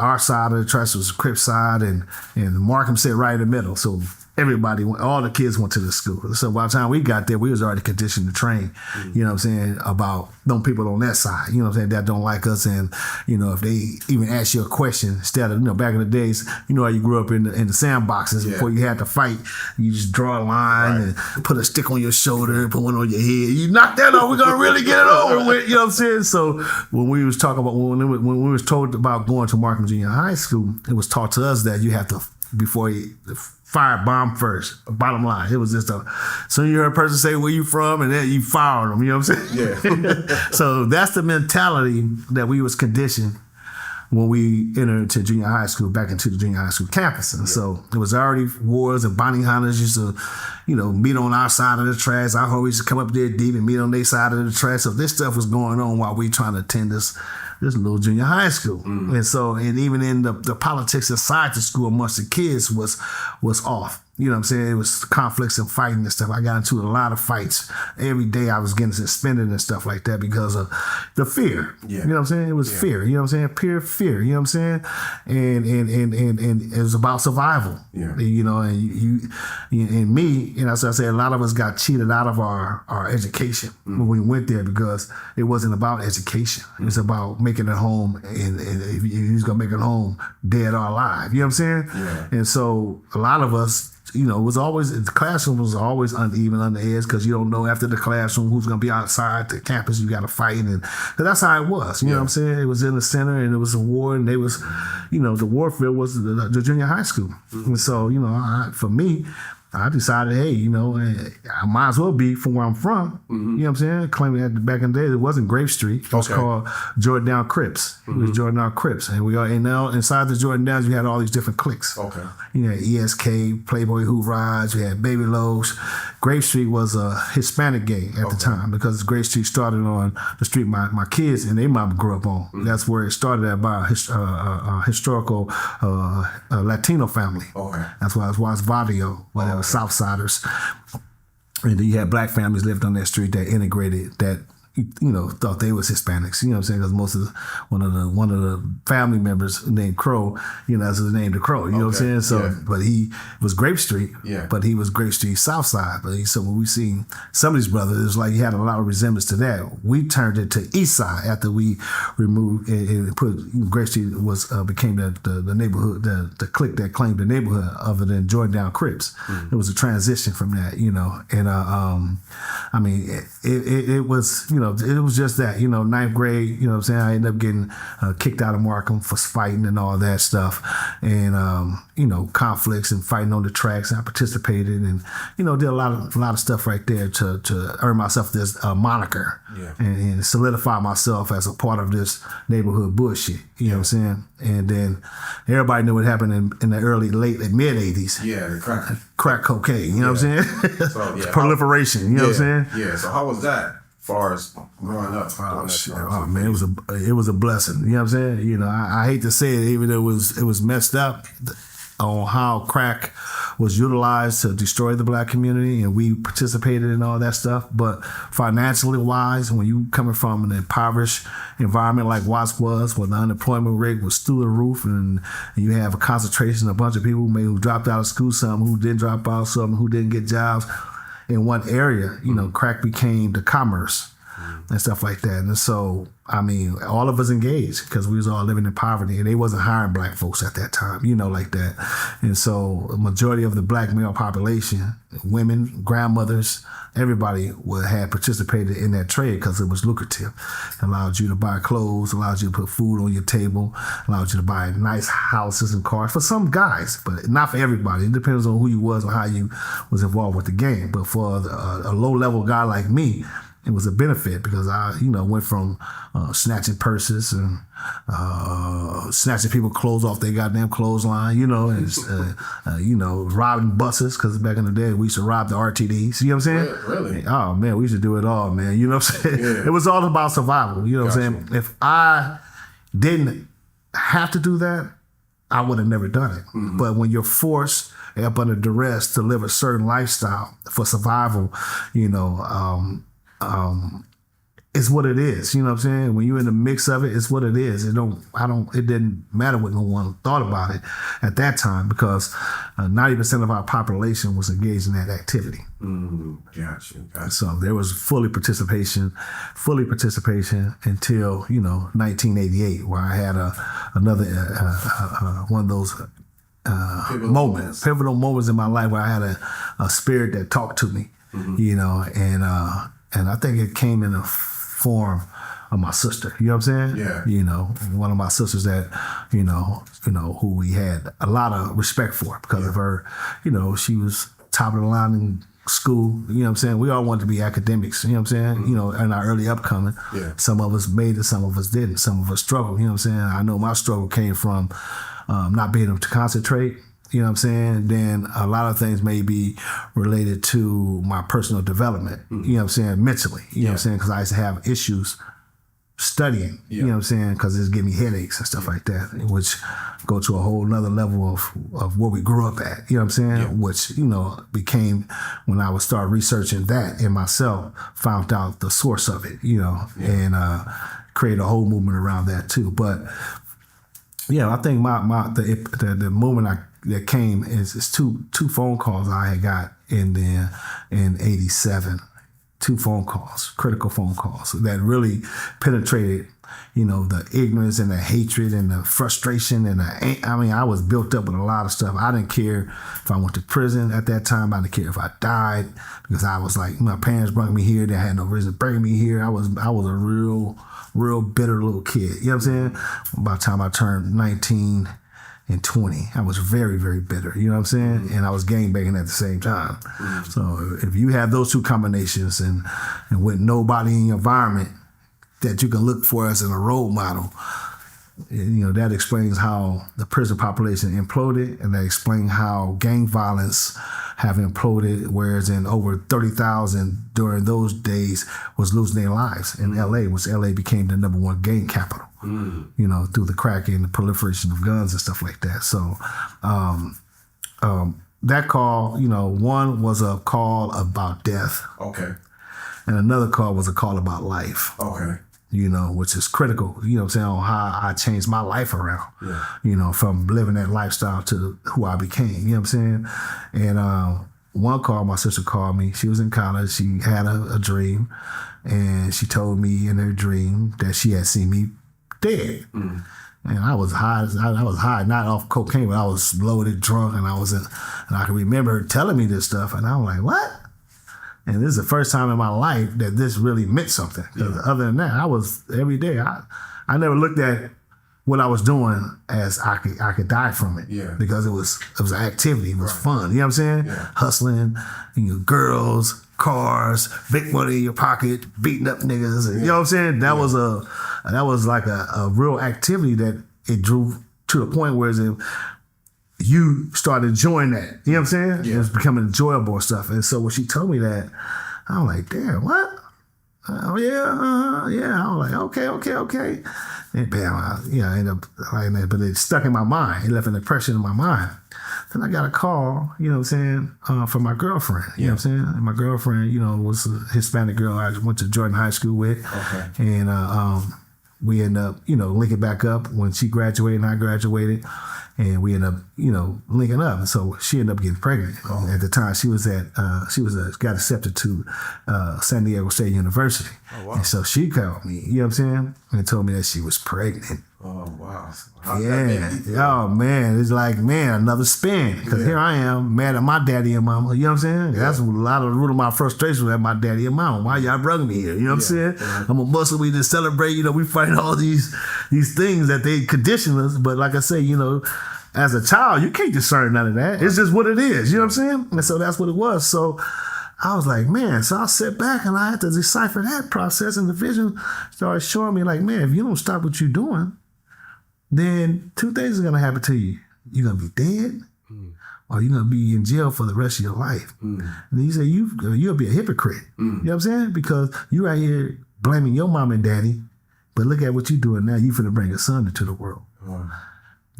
our side of the tracks was the Crip side, and Markham sat right in the middle. So everybody, all the kids went to the school. So by the time we got there, we was already conditioned to train, you know what I'm saying, about them people on that side, you know what I'm saying, that don't like us. And, if they even ask you a question, instead of, back in the days, how you grew up in the sandboxes before you had to fight, you just draw a line and put a stick on your shoulder, put one on your head. You knock that off, we're going to really get it over with, you know what I'm saying? So when we was talking about, when we was told about going to Markham Junior High School, it was taught to us that you have to, before you fire bomb first. Bottom line, it was just so you heard a person say where you from, and then you fired them. You know what I'm saying? Yeah. So that's the mentality that we was conditioned when we entered into junior high school, back into the junior high school campus. And so it was already wars, and bounty hunters used to, meet on our side of the tracks. Our homies used to come up there deep and meet on their side of the track. So this stuff was going on while we trying to attend this little junior high school. And so, and even in the politics inside the school amongst the kids was off. You know what I'm saying? It was conflicts and fighting and stuff. I got into a lot of fights. Every day I was getting suspended and stuff like that because of the fear. Yeah. You know what I'm saying? It was fear. You know what I'm saying? Pure fear. You know what I'm saying? And it was about survival. Yeah. And you and me, as I said, a lot of us got cheated out of our education when we went there because it wasn't about education. It was about making it home, and if you was gonna make it home, dead or alive. You know what I'm saying? Yeah. And so a lot of us, it was always, the classroom was always uneven on the edge because you don't know after the classroom who's going to be outside the campus. You got to fight. And that's how it was. You know what I'm saying? It was in the center and it was a war, and they was, the warfare was the junior high school. And so, for me, I decided, hey, I might as well be from where I'm from. You know what I'm saying? Claiming that back in the day, it wasn't Grape Street. It was called Jordan Crips. It was Jordan Crips. And now inside the Jordan Downs, you had all these different cliques. Okay. You had ESK, Playboy Who Rides, you had Baby Lowe's. Grape Street was a Hispanic gang at the time because Grape Street started on the street my kids and their mom grew up on. That's where it started at by a historical Latino family. Okay. That's why it was Vadio, whatever. Southsiders, and then you had black families lived on that street that integrated, that thought they was Hispanics. You know what I'm saying? Because most of one of the family members named Crow, that's his name, the Crow. You know what I'm saying? So, but he was Grape Street. Yeah. But he was Grape Street South Side. But so when we seen some of these brothers, it was like he had a lot of resemblance to that. We turned it to East Side after we removed and put Grape Street became the neighborhood, the clique that claimed the neighborhood other than Jordan Crips. It was a transition from that, and I mean it was it was just that, ninth grade, what I'm saying? I ended up getting kicked out of Markham for fighting and all that stuff. And, conflicts and fighting on the tracks. I participated and, did a lot of stuff right there to earn myself this moniker and solidify myself as a part of this neighborhood bullshit. You know what I'm saying? And then everybody knew what happened in the mid 80s. Yeah, the crack cocaine, you know what I'm saying? So, proliferation, you know what I'm saying? Yeah, so how was that? Far as growing up, man, it was a blessing. You know what I'm saying? I hate to say it, even though it was messed up on how crack was utilized to destroy the black community, and we participated in all that stuff. But financially wise, when you coming from an impoverished environment like Watts was, where the unemployment rate was through the roof, and you have a concentration of a bunch of people who dropped out of school, some who didn't drop out, some who didn't get jobs. In one area, crack became the commerce and stuff like that. And so, I mean, all of us engaged because we was all living in poverty, and they wasn't hiring black folks at that time, like that. And so a majority of the black male population, women, grandmothers, everybody had participated in that trade because it was lucrative. It allowed you to buy clothes, allowed you to put food on your table, allowed you to buy nice houses and cars for some guys, but not for everybody. It depends on who you was or how you was involved with the game. But for a low-level guy like me, it was a benefit because I, went from snatching purses and snatching people's clothes off their goddamn clothesline, and robbing buses because back in the day we used to rob the RTDs. You know what I'm saying? Really? Oh man, we used to do it all, man. You know what I'm saying? Yeah. It was all about survival. You know what I'm saying? If I didn't have to do that, I would have never done it. Mm-hmm. But when you're forced up under duress to live a certain lifestyle for survival, it's what it is. You know what I'm saying? When you're in the mix of it, it's what it is. It didn't matter what no one thought about it at that time because 90% of our population was engaged in that activity. Gotcha. So there was fully participation until, 1988, where I had another one of those pivotal moments in my life where I had a spirit that talked to me, and I think it came in the form of my sister. You know what I'm saying? Yeah. One of my sisters that, who we had a lot of respect for because of her, she was top of the line in school, you know what I'm saying? We all wanted to be academics, you know what I'm saying? You know, in our early upcoming. Yeah. Some of us made it, some of us didn't. Some of us struggled, you know what I'm saying? I know my struggle came from not being able to concentrate, you know what I'm saying? Then a lot of things may be related to my personal development, you know what I'm saying? Mentally, you know what I'm saying? Because I used to have issues studying, you know what I'm saying? Because it's giving me headaches and stuff like that, which go to a whole nother level of where we grew up at, you know what I'm saying? Which, you know, became, when I would start researching that in myself, found out the source of it, you know, and create a whole movement around that too. But yeah, I think the moment that came is two phone calls I had got in 87. 2 phone calls, critical phone calls that really penetrated, you know, the ignorance and the hatred and the frustration and I was built up with a lot of stuff. I didn't care if I went to prison at that time. I didn't care if I died because I was like, my parents brought me here. They had no reason to bring me here. I was a real bitter little kid. You know what I'm saying? By the time I turned 19 and 20, I was very, very bitter. You know what I'm saying? And I was gangbanging at the same time. So if you have those two combinations and with nobody in your environment that you can look for as a role model, you know, that explains how the prison population imploded, and that explains how gang violence have imploded, whereas in over 30,000 during those days was losing their lives in LA, which LA became the #1 gang capital, you know, through the crack and the proliferation of guns and stuff like that. So that call, you know, one was a call about death. Okay. And another call was a call about life. Okay. You know, which is critical, you know what I'm saying, on how I changed my life around, you know, from living that lifestyle to who I became, you know what I'm saying? And one call, my sister called me. She was in college. She had a dream, and she told me in her dream that she had seen me dead. And I was high. I was high, not off cocaine, but I was loaded, drunk, and I can remember her telling me this stuff, and I was like, what? And this is the first time in my life that this really meant something. Because other than that, I was every day. I never looked at what I was doing as I could die from it. Yeah. Because it was an activity. It was fun. You know what I'm saying? Yeah. Hustling, you know, girls, cars, big money in your pocket, beating up niggas. And, you know what I'm saying? That was like a real activity that it drew to the point where you started enjoying that. You know what I'm saying? Yeah. It was becoming enjoyable and stuff. And so when she told me that, I was like, damn, what? Oh, yeah. I was like, okay. And bam, I ended up like that. But it stuck in my mind. It left an impression in my mind. Then I got a call, you know what I'm saying, from my girlfriend. You know what I'm saying? And my girlfriend, you know, was a Hispanic girl I went to Jordan High School with. Okay. And we ended up, you know, linking back up when she graduated and I graduated. And we ended up, you know, linking up. And so she ended up getting pregnant. Oh. At the time, she got accepted to San Diego State University. Oh, wow. And so she called me, you know what I'm saying? And told me that she was pregnant. Oh, wow. Oh, man. It's like, man, another spin. Because here I am, mad at my daddy and mama. You know what I'm saying? Yeah. That's a lot of the root of my frustration at my daddy and mama. Why y'all brought me here? You know what I'm saying? Yeah. I'm a Muslim. We just celebrate. You know, we fight all these things that they condition us. But like I say, you know, as a child, you can't discern none of that. It's just what it is. You know what I'm saying? And so that's what it was. So I was like, man, so I sat back and I had to decipher that process, and the vision started showing me like, man, if you don't stop what you're doing, then 2 things are going to happen to you. You're going to be dead, or you're going to be in jail for the rest of your life. And then you say, you'll be a hypocrite. You know what I'm saying? Because you out here blaming your mom and daddy, but look at what you're doing now. You finna bring a son into the world.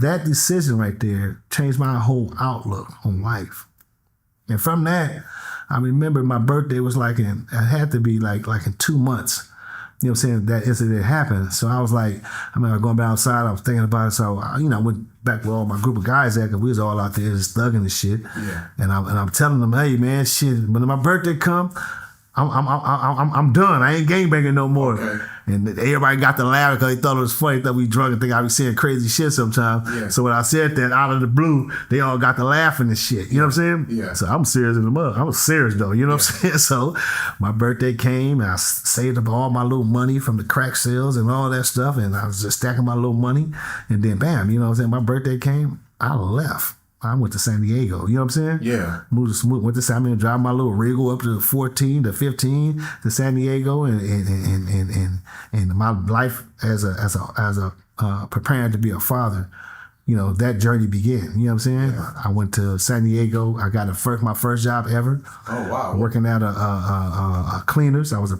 That decision right there changed my whole outlook on life. And from that, I remember my birthday was it had to be like in 2 months. You know what I'm saying? That incident happened. So I was like, I mean, I was going back outside. I was thinking about it. So, I went back with all my group of guys at, because we was all out there just thugging and shit. Yeah. And I'm telling them, hey, man, shit, when my birthday come, I'm done. I ain't gangbanging no more. Okay. And everybody got to laugh because they thought it was funny. Thought we drunk and think I be saying crazy shit sometimes. Yeah. So when I said that out of the blue, they all got to laughing and shit. You know what I'm saying? Yeah. So I'm serious in the mud. I was serious though. You know what I'm saying? So my birthday came and I saved up all my little money from the crack sales and all that stuff. And I was just stacking my little money. And then bam, you know what I'm saying? My birthday came, I left. I went to San Diego. You know what I'm saying? Yeah. Went to San Diego, drive my little Regal up to 14 to 15 to San Diego, and my life as a preparing to be a father. You know, that journey began. You know what I'm saying? Yeah. I went to San Diego. I got my first job ever. Oh wow! Working at a cleaners. I was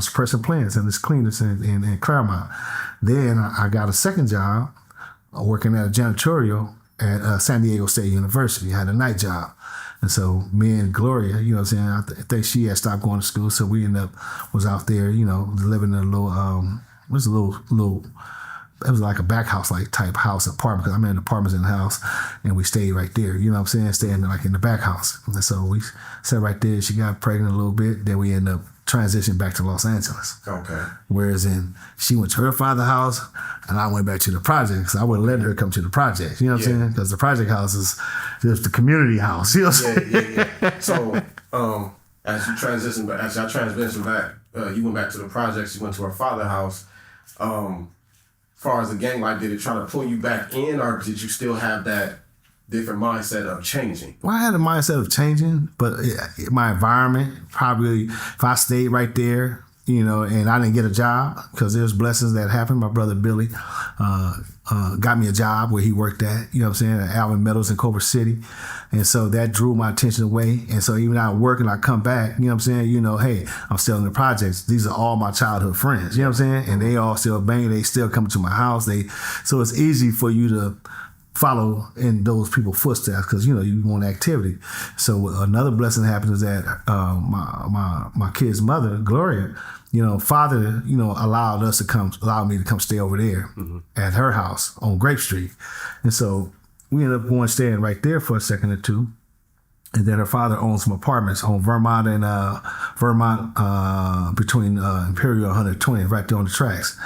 pressing plants in this cleaners in Claremont. Then I got a second job working at a janitorial at San Diego State University. I had a night job. And so me and Gloria, you know what I'm saying, I think she had stopped going to school, so we was out there, you know, living in a little it was like a back house like type house apartment, because I'm in apartments in the house, and we stayed right there, you know what I'm saying, staying like in the back house. And so we sat right there. She got pregnant a little bit, then we ended up transitioning back to Los Angeles. Okay. Whereas she went to her father's house, and I went back to the project, because I wouldn't let her come to the project, you know what I'm saying, because the project house is just the community house, you know what I'm saying? Yeah. So as y'all transitioned back, you went back to the projects, you went to her father's house. As far as the gang life, did it try to pull you back in, or did you still have that different mindset of changing? Well, I had a mindset of changing, but my environment, probably if I stayed right there, you know, and I didn't get a job, because there's blessings that happened. My brother Billy got me a job where he worked at, you know what I'm saying, at Alvin Meadows in Culver City. And so that drew my attention away. And so even I work and I come back, you know what I'm saying, you know, hey, I'm still in the projects. These are all my childhood friends, you know what I'm saying? And they all still bang, they still come to my house. So it's easy for you to follow in those people's footsteps, because, you know, you want activity. So another blessing happens is that my kid's mother, Gloria, you know, father, you know, allowed me to come stay over there at her house on Grape Street. And so we ended up staying right there for a second or two. And then her father owned some apartments on Vermont between Imperial and 120, right there on the tracks.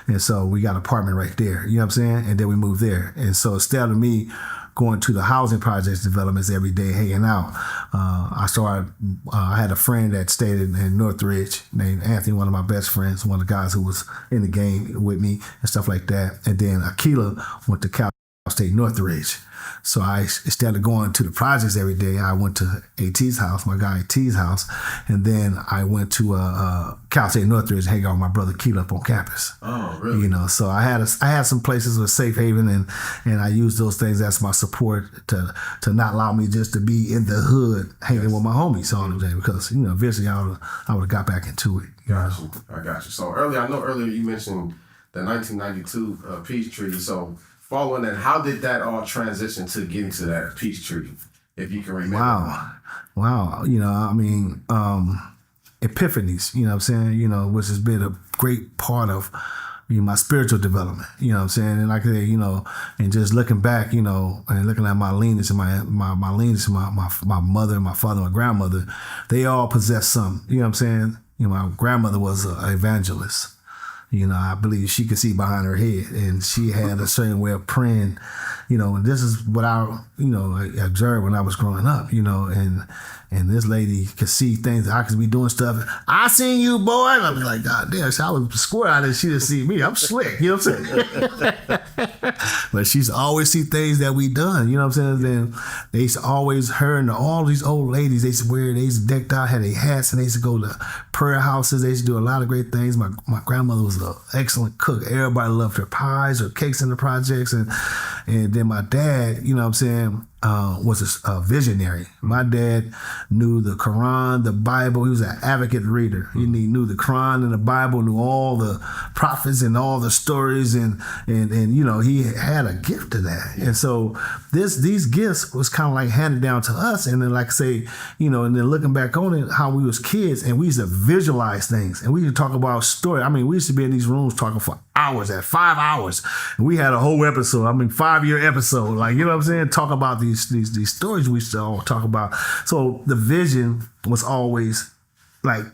And so we got an apartment right there, you know what I'm saying? And then we moved there. And so instead of me going to the housing projects developments every day, hanging out, I had a friend that stayed in Northridge named Anthony, one of my best friends, one of the guys who was in the game with me and stuff like that. And then Akila went to Cal State Northridge. So instead of going to the projects every day, I went to AT's house, my guy AT's house, and then I went to Cal State Northridge and hang out with my brother Keith up on campus. Oh, really? You know, so I had some places with safe haven, and I used those things as my support to not allow me just to be in the hood hanging with my homies all the day, because, you know, eventually I would have got back into it. I got you. So earlier you mentioned the 1992 Peachtree. So following that, how did that all transition to getting to that Peachtree, if you can remember? Wow. You know, I mean, epiphanies, you know what I'm saying, you know, which has been a great part of, you know, my spiritual development, you know what I'm saying? And like I said, you know, and just looking back, you know, and looking at my lineage and my lineage, my mother, my father, my grandmother, they all possess something, you know what I'm saying? You know, my grandmother was an evangelist. You know, I believe she could see behind her head, and she had a certain way of praying, you know, and this is what I observed when I was growing up, you know, and this lady could see things. I could be doing stuff. I seen you, boy. And I was like, God damn, I was square out and she didn't see me. I'm slick, you know what I'm saying? But she's always see things that we done, you know what I'm saying? Then they used to always, her and all these old ladies, they used to decked out, had their hats, and they used to go to prayer houses. They used to do a lot of great things. My grandmother was an excellent cook. Everybody loved her pies, her cakes in the projects. And then my dad, you know what I'm saying, was a visionary. My dad knew the Quran, the Bible. He was an advocate reader. He knew the Quran and the Bible, knew all the prophets and all the stories, and you know, he had a gift to that. And so these gifts was kind of like handed down to us. And then, like I say, you know, and then looking back on it, how we was kids, and we used to visualize things, and we used to talk about story. I mean, we used to be in these rooms talking for hours, at 5 hours, and we had a whole episode. 5-year episode, like, you know what I'm saying, talk about these stories we used to all talk about. So the vision was always like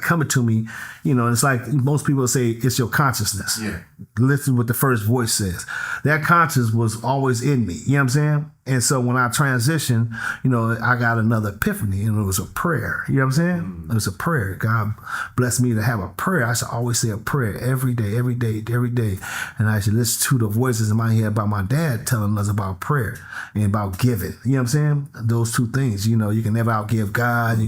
coming to me, you know. And it's like most people say, it's your consciousness. Yeah. Listen what the first voice says. That conscience was always in me, you know what I'm saying? And so when I transitioned, I got another epiphany, and it was a prayer. You know what I'm saying? It was a prayer. God blessed me to have a prayer. I should always say a prayer every day. And I should listen to the voices in my head about my dad telling us about prayer and about giving. You know what I'm saying? Those two things. You can never outgive God.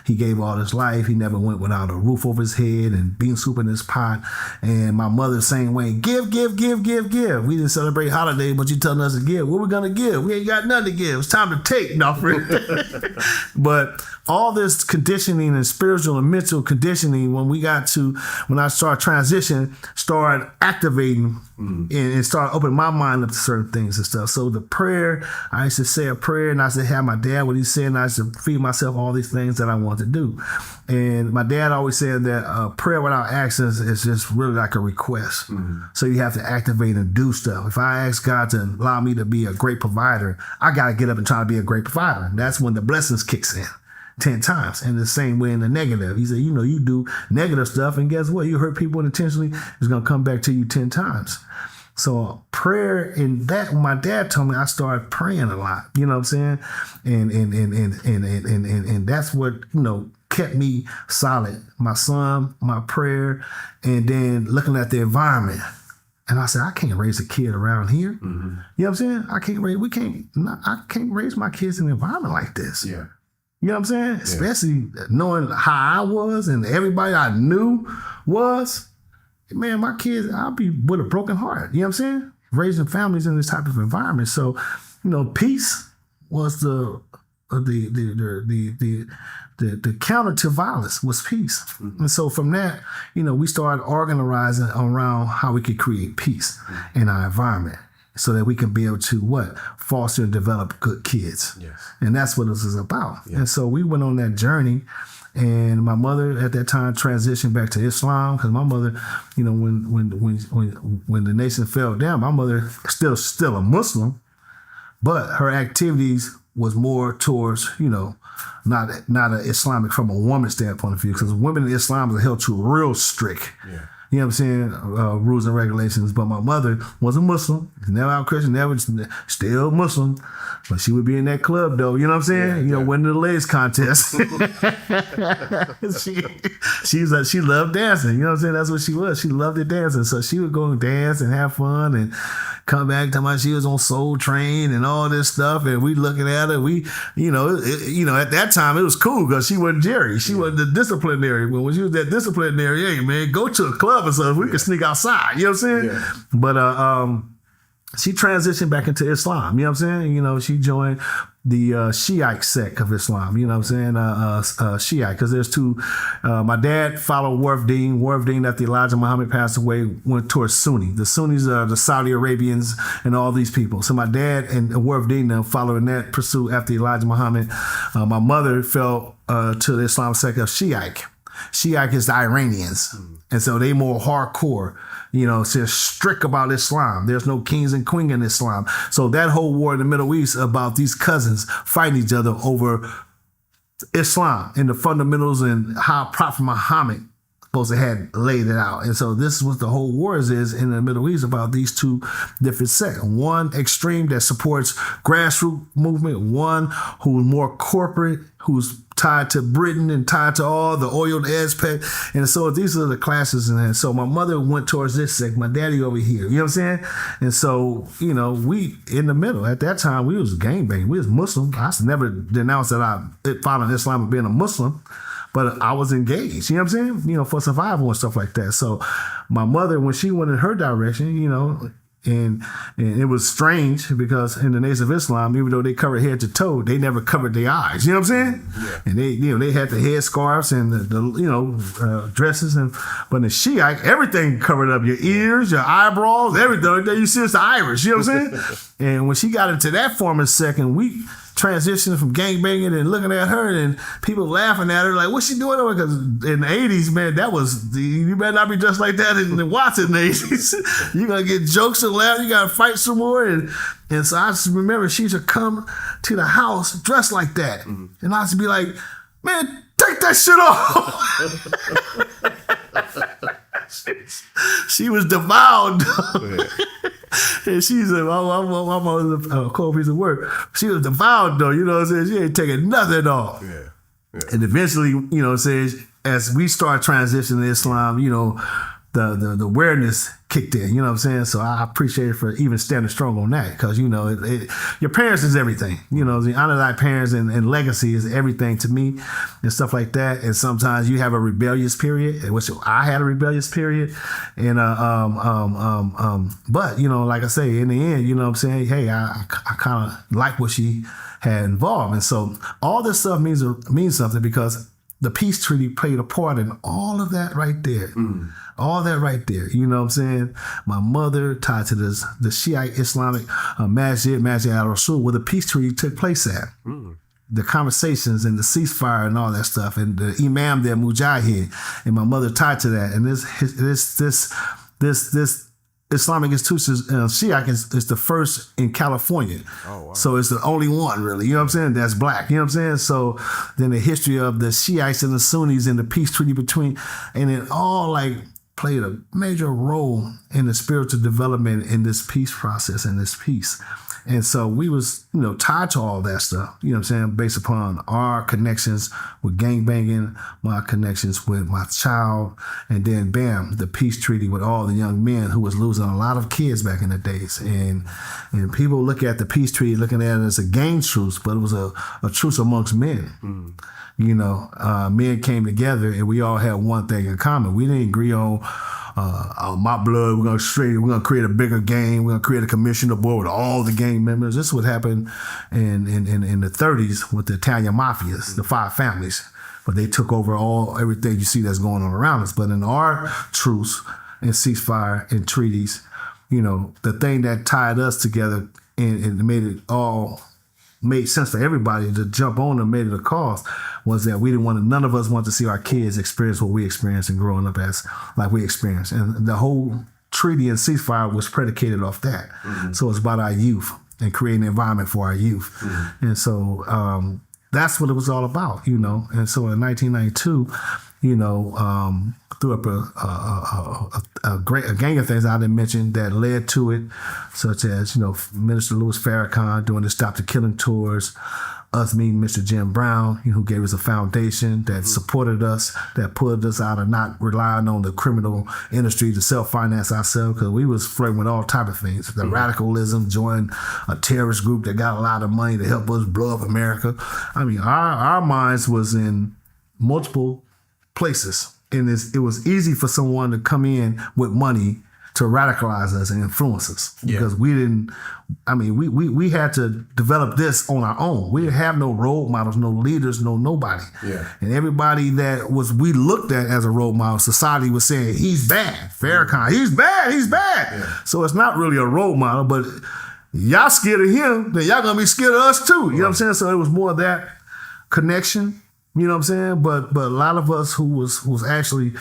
He gave all his life. He never went without a roof over his head and bean soup in his pot. And my mother, same way, give. We didn't celebrate holidays, but you telling us to give. What we going to give? We ain't got nothing to give. It's time to take, no, friend. But all this conditioning and spiritual and mental conditioning, when I started transitioning, started activating and started opening my mind up to certain things and stuff. So the prayer, I used to say a prayer, and I used to have my dad, what he said, and I used to feed myself all these things that I wanted to do. And my dad always said that prayer without actions is just really like a request. So you have to activate and do stuff. If I ask God to allow me to be a great provider, I got to get up and try to be a great provider. And that's when the blessings kicks in 10 times. And the same way in the negative. He said, you do negative stuff, and guess what? You hurt people unintentionally, it's going to come back to you 10 times. So prayer, in that, when my dad told me, I started praying a lot. You know what I'm saying? And that's what, kept me solid. My son, my prayer, and then looking at the environment. And I said, I can't raise a kid around here. You know what I'm saying? I can't raise my kids in an environment like this. Yeah. You know what I'm saying? Yeah. Especially knowing how I was and everybody I knew was. Man, my kids, I'll be with a broken heart. You know what I'm saying? Raising families in this type of environment. So, peace was the counter to violence was peace. And so from that, we started organizing around how we could create peace in our environment so that we can be able to foster and develop good kids. Yes. And that's what this is about. Yeah. And so we went on that journey. And my mother at that time transitioned back to Islam, because my mother, when the nation fell down, my mother still a Muslim, but her activities was more towards, not a Islamic from a woman's standpoint of view, because women in Islam are held to real strict. Yeah. You know what I'm saying? Rules and regulations. But my mother was a Muslim, never out Christian, still Muslim. But she would be in that club though, you know what I'm saying? Yeah, winning the legs contest. She loved dancing, you know what I'm saying? That's what she was. She loved it dancing. So she would go and dance and have fun and come back talking about she was on Soul Train and all this stuff. And we looking at her, at that time it was cool because she wasn't Jerry. She wasn't the disciplinary. But when she was that disciplinary, hey man, go to a club or something. We could sneak outside. You know what I'm saying? Yeah. But she transitioned back into Islam. You know what I'm saying? She joined the Shiite sect of Islam. You know what I'm saying? Shiite, because there's two. My dad followed Warfdeen. Warfdeen, after Elijah Muhammad passed away, went towards Sunni. The Sunnis are the Saudi Arabians and all these people. So my dad and Warfdeen followed in that pursuit after Elijah Muhammad. My mother fell to the Islam sect of Shiite. Shiite is the Iranians. And so they more hardcore, just strict about Islam. There's no kings and queens in Islam. So that whole war in the Middle East about these cousins fighting each other over Islam and the fundamentals and how Prophet Muhammad supposed to have laid it out. And so this is what the whole wars is in the Middle East about these two different sects. One extreme that supports grassroots movement, one who's more corporate, who's tied to Britain and tied to all the oil aspect. And so these are the classes. And so my mother went towards this sect, my daddy over here. You know what I'm saying? And so, we in the middle. At that time, we was gangbanging. We was Muslim. I never denounced that I followed Islam and being a Muslim. But I was engaged, you know what I'm saying? For survival and stuff like that. So my mother, when she went in her direction, and it was strange because in the Nation of Islam, even though they covered head to toe, they never covered their eyes. You know what I'm saying? Yeah. And they had the head scarves and the dresses, but in the Shiite, everything covered up: your ears, your eyebrows, everything. You see, it's the Irish. You know what I'm saying? And when she got into that form in a second, we transitioning from gangbanging and looking at her and people laughing at her like, what's she doing? Because in the 80s, man, you better not be dressed like that in Watson in the 80s. You're going to get jokes and laugh. You got to fight some more. And so I just remember she used to come to the house dressed like that. Mm-hmm. And I used to be like, man, take that shit off. She was devoured. And she's my mother's a cold piece of work. She was devout though, you know what I'm saying? She ain't taking nothing off. Yeah. And eventually, you know what I'm saying, as we start transitioning to Islam, you know, the awareness kicked in, you know what I'm saying? So I appreciate it for even standing strong on that, because, you know, your parents is everything. You know, the honor thy parents and legacy is everything to me and stuff like that. And sometimes you have a rebellious period, which I had a rebellious period. And, but, you know, like I say, in the end, you know what I'm saying? Hey, I kind of like what she had involved. And so all this stuff means something, because the peace treaty played a part in all of that right there. All that right there. You know what I'm saying? My mother tied to the Shiite Islamic Masjid al-Rasul, where the peace treaty took place at. The conversations and the ceasefire and all that stuff, and the imam there, Mujahid, and my mother tied to that. And this Islamic institution, Shiite, is the first in California. Oh, wow. So it's the only one, really. You know what I'm saying? That's black. You know what I'm saying? So then the history of the Shiites and the Sunnis and the peace treaty between, and it all like played a major role in the spiritual development in this peace process and this peace. And so we was, you know, tied to all that stuff, you know what I'm saying, based upon our connections with gangbanging, my connections with my child, and then bam, the peace treaty with all the young men who was losing a lot of kids back in the days. And people look at the peace treaty looking at it as a gang truce, but it was a truce amongst men. You know, men came together and we all had one thing in common. We didn't agree on my blood, we're gonna create a bigger gang, we're gonna create a commissioner board with all the gang members. This is what happened in the 30s with the Italian mafias, the 5 families. But they took over everything you see that's going on around us. But in our truce and ceasefire and treaties, you know, the thing that tied us together and made sense for everybody to jump on and made it a cause was that none of us wanted to see our kids experience what we experienced and growing up like we experienced. And the whole treaty and ceasefire was predicated off that. So it's about our youth and creating an environment for our youth. And so that's what it was all about, you know. And so in 1992, you know, threw up a gang of things I didn't mention that led to it, such as, you know, Minister Louis Farrakhan doing the Stop the Killing tours, us meeting Mr. Jim Brown, who gave us a foundation that supported us, that pulled us out of not relying on the criminal industry to self-finance ourselves, because we was flirting with all type of things. The radicalism, joined a terrorist group that got a lot of money to help us blow up America. I mean, our minds was in multiple places. And it was easy for someone to come in with money to radicalize us and influence us, because we had to develop this on our own. We didn't have no role models, no leaders, no nobody. And everybody that we looked at as a role model, society was saying, he's bad. Farrakhan, he's bad. So it's not really a role model, but y'all scared of him, then y'all gonna be scared of us too. You know what I'm saying? So it was more of that connection. You know what I'm saying? But a lot of us who was actually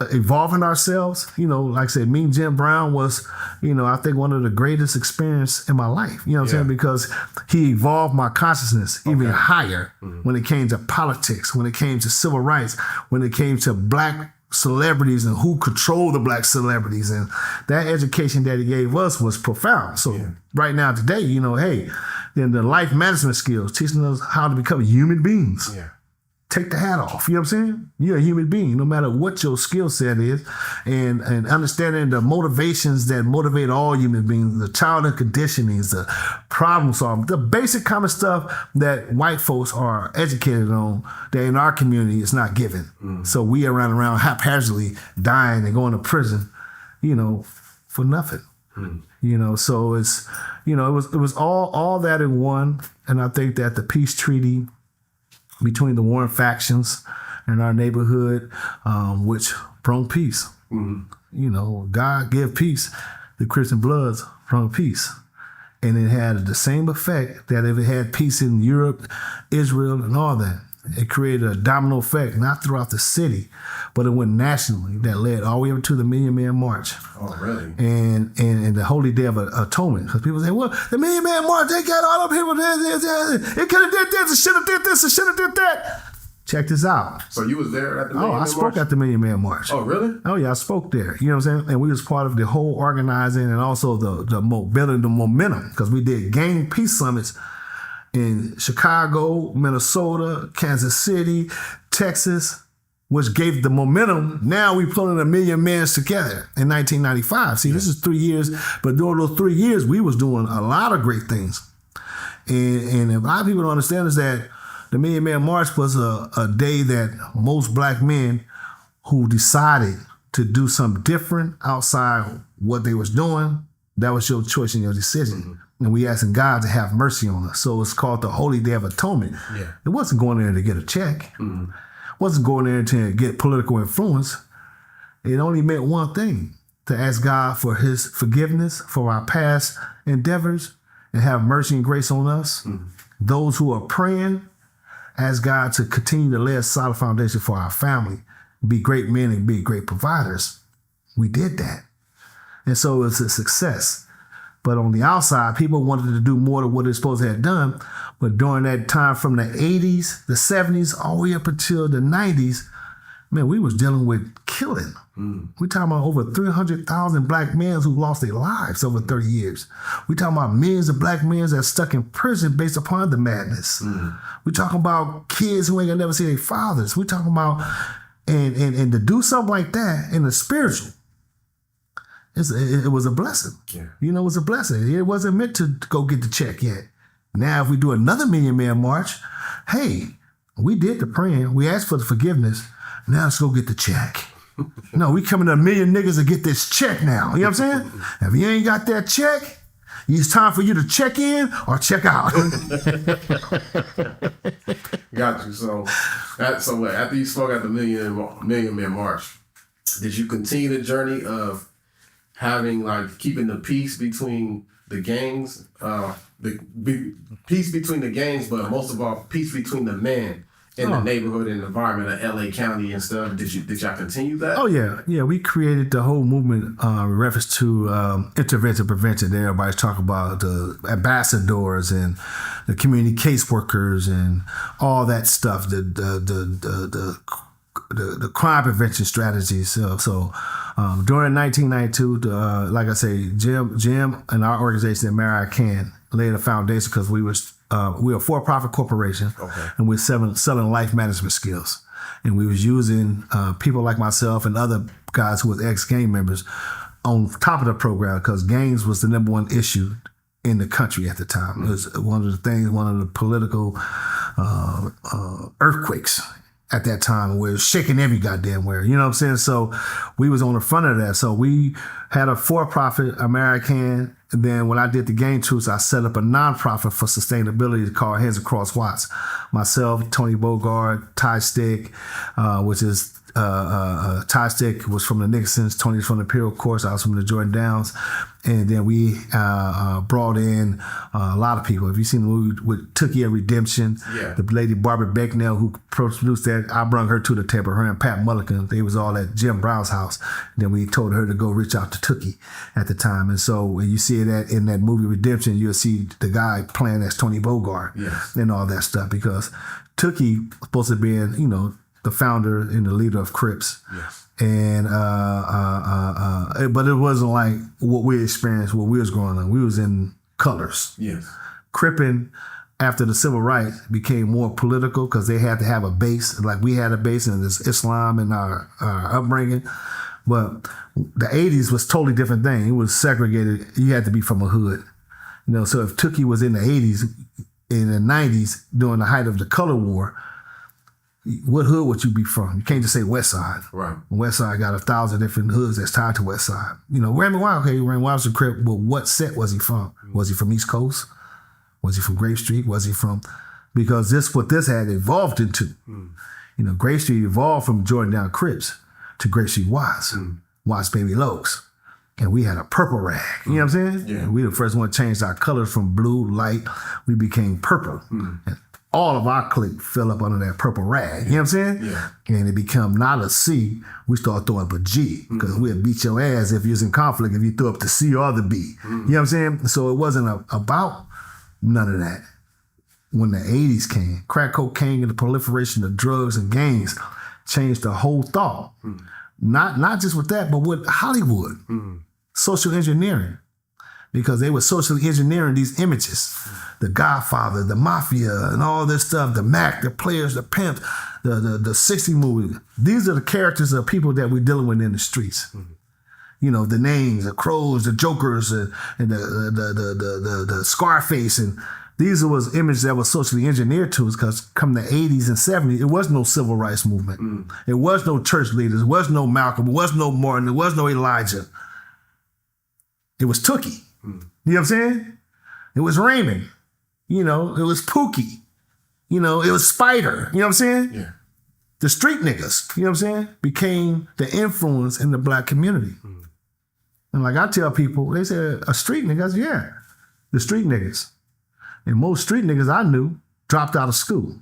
evolving ourselves, you know, like I said, me and Jim Brown was, you know, I think one of the greatest experience in my life. You know what I'm saying? Because he evolved my consciousness even higher when it came to politics, when it came to civil rights, when it came to black celebrities and who control the black celebrities. And that education that he gave us was profound. So right now today, you know, hey, then the life management skills, teaching us how to become human beings. Take the hat off. You know what I'm saying? You're a human being, no matter what your skill set is, and understanding the motivations that motivate all human beings, the childhood conditionings, the problem solving, the basic common stuff that white folks are educated on that in our community is not given. So we are running around haphazardly dying and going to prison, you know, for nothing. You know, so it's, you know, it was all that in one. And I think that the peace treaty between the warring factions in our neighborhood, which brought peace. You know, God gave peace. The Christian Bloods brought peace. And it had the same effect that if it had peace in Europe, Israel, and all that, it created a domino effect, not throughout the city, but it went nationally, that led all the way up to the Million Man March. Oh, really? And the Holy Day of Atonement. Because people say, well, the Million Man March, they got all the people there. It could have did this, it should have did this, it should have did that. Check this out. So you was there at the Million Man I March? spoke at the Million Man March. Oh, really? Oh, yeah, I spoke there. You know what I'm saying? And we was part of the whole organizing and also the building the momentum, because we did gang peace summits in Chicago, Minnesota, Kansas City, Texas, which gave the momentum. Now we pulling 1 million men together in 1995. See, this is 3 years, but during those 3 years, we was doing a lot of great things. And a lot of people don't understand is that the Million Man March was a day that most black men who decided to do something different outside what they was doing, that was your choice and your decision. Mm-hmm. And we asking God to have mercy on us. So it's called the Holy Day of Atonement. Yeah. It wasn't going there to get a check. Mm-hmm. It wasn't going there to get political influence. It only meant one thing, to ask God for his forgiveness for our past endeavors and have mercy and grace on us. Mm-hmm. Those who are praying, ask God to continue to lay a solid foundation for our family, be great men and be great providers. We did that. And so it's a success. But on the outside, people wanted to do more than what they're supposed to have done. But during that time from the 80s, the 70s, all the way up until the 90s, man, we was dealing with killing. We're talking about over 300,000 black men who lost their lives over 30 years. We're talking about millions of black men that are stuck in prison based upon the madness. We're talking about kids who ain't gonna never see their fathers. We're talking about, and to do something like that in the spiritual, it was a blessing. Yeah. You know, it was a blessing. It wasn't meant to go get the check yet. Now, if we do another Million Man March, hey, we did the praying. We asked for the forgiveness. Now let's go get the check. No, we coming to 1 million niggas to get this check now. You know what I'm saying? If you ain't got that check, it's time for you to check in or check out. Got you. So after you spoke at the Million Man March, did you continue the journey of having, like, keeping the peace between the gangs, peace between the gangs, but most of all, peace between the men in the neighborhood and environment of LA County and stuff? Did y'all continue that? Oh yeah. Yeah, we created the whole movement in reference to intervention prevention. Everybody's talking about the ambassadors and the community caseworkers and all that stuff, the crime prevention strategies. So during 1992, like I say, Jim and our organization at Marry I Can laid a foundation, because we were a for-profit corporation, and we're selling life management skills. And we was using people like myself and other guys who was ex-gang members on top of the program, because gangs was the number one issue in the country at the time. It was one of the political earthquakes at that time, where it was shaking every goddamn where, you know what I'm saying? So we was on the front of that. So we had a for-profit American. And then when I did the Gang Truths, I set up a nonprofit for sustainability called Heads Across Watts. Myself, Tony Bogard, Ty Stick, which is Ty Stick was from the Nixons, Tony's from the Imperial Course, I was from the Jordan Downs. And then we brought in a lot of people. If you've seen the movie with Tookie Redemption, the lady Barbara Becknell who produced that, I brought her to the table, her and Pat Mulligan. They was all at Jim Brown's house. Then we told her to go reach out to Tookie at the time. And so when you see that in that movie Redemption, you'll see the guy playing as Tony Bogard and all that stuff, because Tookie was supposed to be in, the founder and the leader of Crips. And but it wasn't like what we experienced when we was growing up. We was in colors. Crippin', after the civil rights, became more political because they had to have a base. Like we had a base in this Islam and our upbringing. But the 80s was a totally different thing. It was segregated. You had to be from a hood. So if Tookie was in the 80s, in the 90s, during the height of the color war, what hood would you be from? You can't just say West Side. Right. West Side got 1,000 different hoods that's tied to West Side. Randy Wild was a Crip, but what set was he from? Was he from East Coast? Was he from Grape Street? Was he from... Because this had evolved into. Grape Street evolved from Jordan Down Crips to Grape Street Watts. Watts Baby Lokes. And we had a purple rag. You know what I'm saying? Yeah. We the first one changed our colors from blue, light. We became purple. And all of our clique fell up under that purple rag. You know what I'm saying? Yeah. And it become not a C. We start throwing up a G, because we'll beat your ass if you was in conflict if you threw up the C or the B. You know what I'm saying? So it wasn't about none of that. when the 80s came. Crack cocaine and the proliferation of drugs and gangs changed the whole thought. Not just with that, but with Hollywood. Social engineering. Because they were socially engineering these images. The Godfather, the Mafia, and all this stuff, the Mac, the Players, the Pimps, the 60 movie. These are the characters of people that we're dealing with in the streets. You know, the names, the Crows, the Jokers, and the Scarface, and these was images that was socially engineered to us because come the 80s and 70s, it was no civil rights movement. It was no church leaders. It was no Malcolm. It was no Martin. It was no Elijah. It was Tookie. You know what I'm saying? It was Raymond. You know, it was Pookie. You know, it was Spider. You know what I'm saying? Yeah. The street niggas, you know what I'm saying, became the influence in the black community. And like I tell people, they say, a street nigga? I say, yeah, the street niggas. And most street niggas I knew dropped out of school.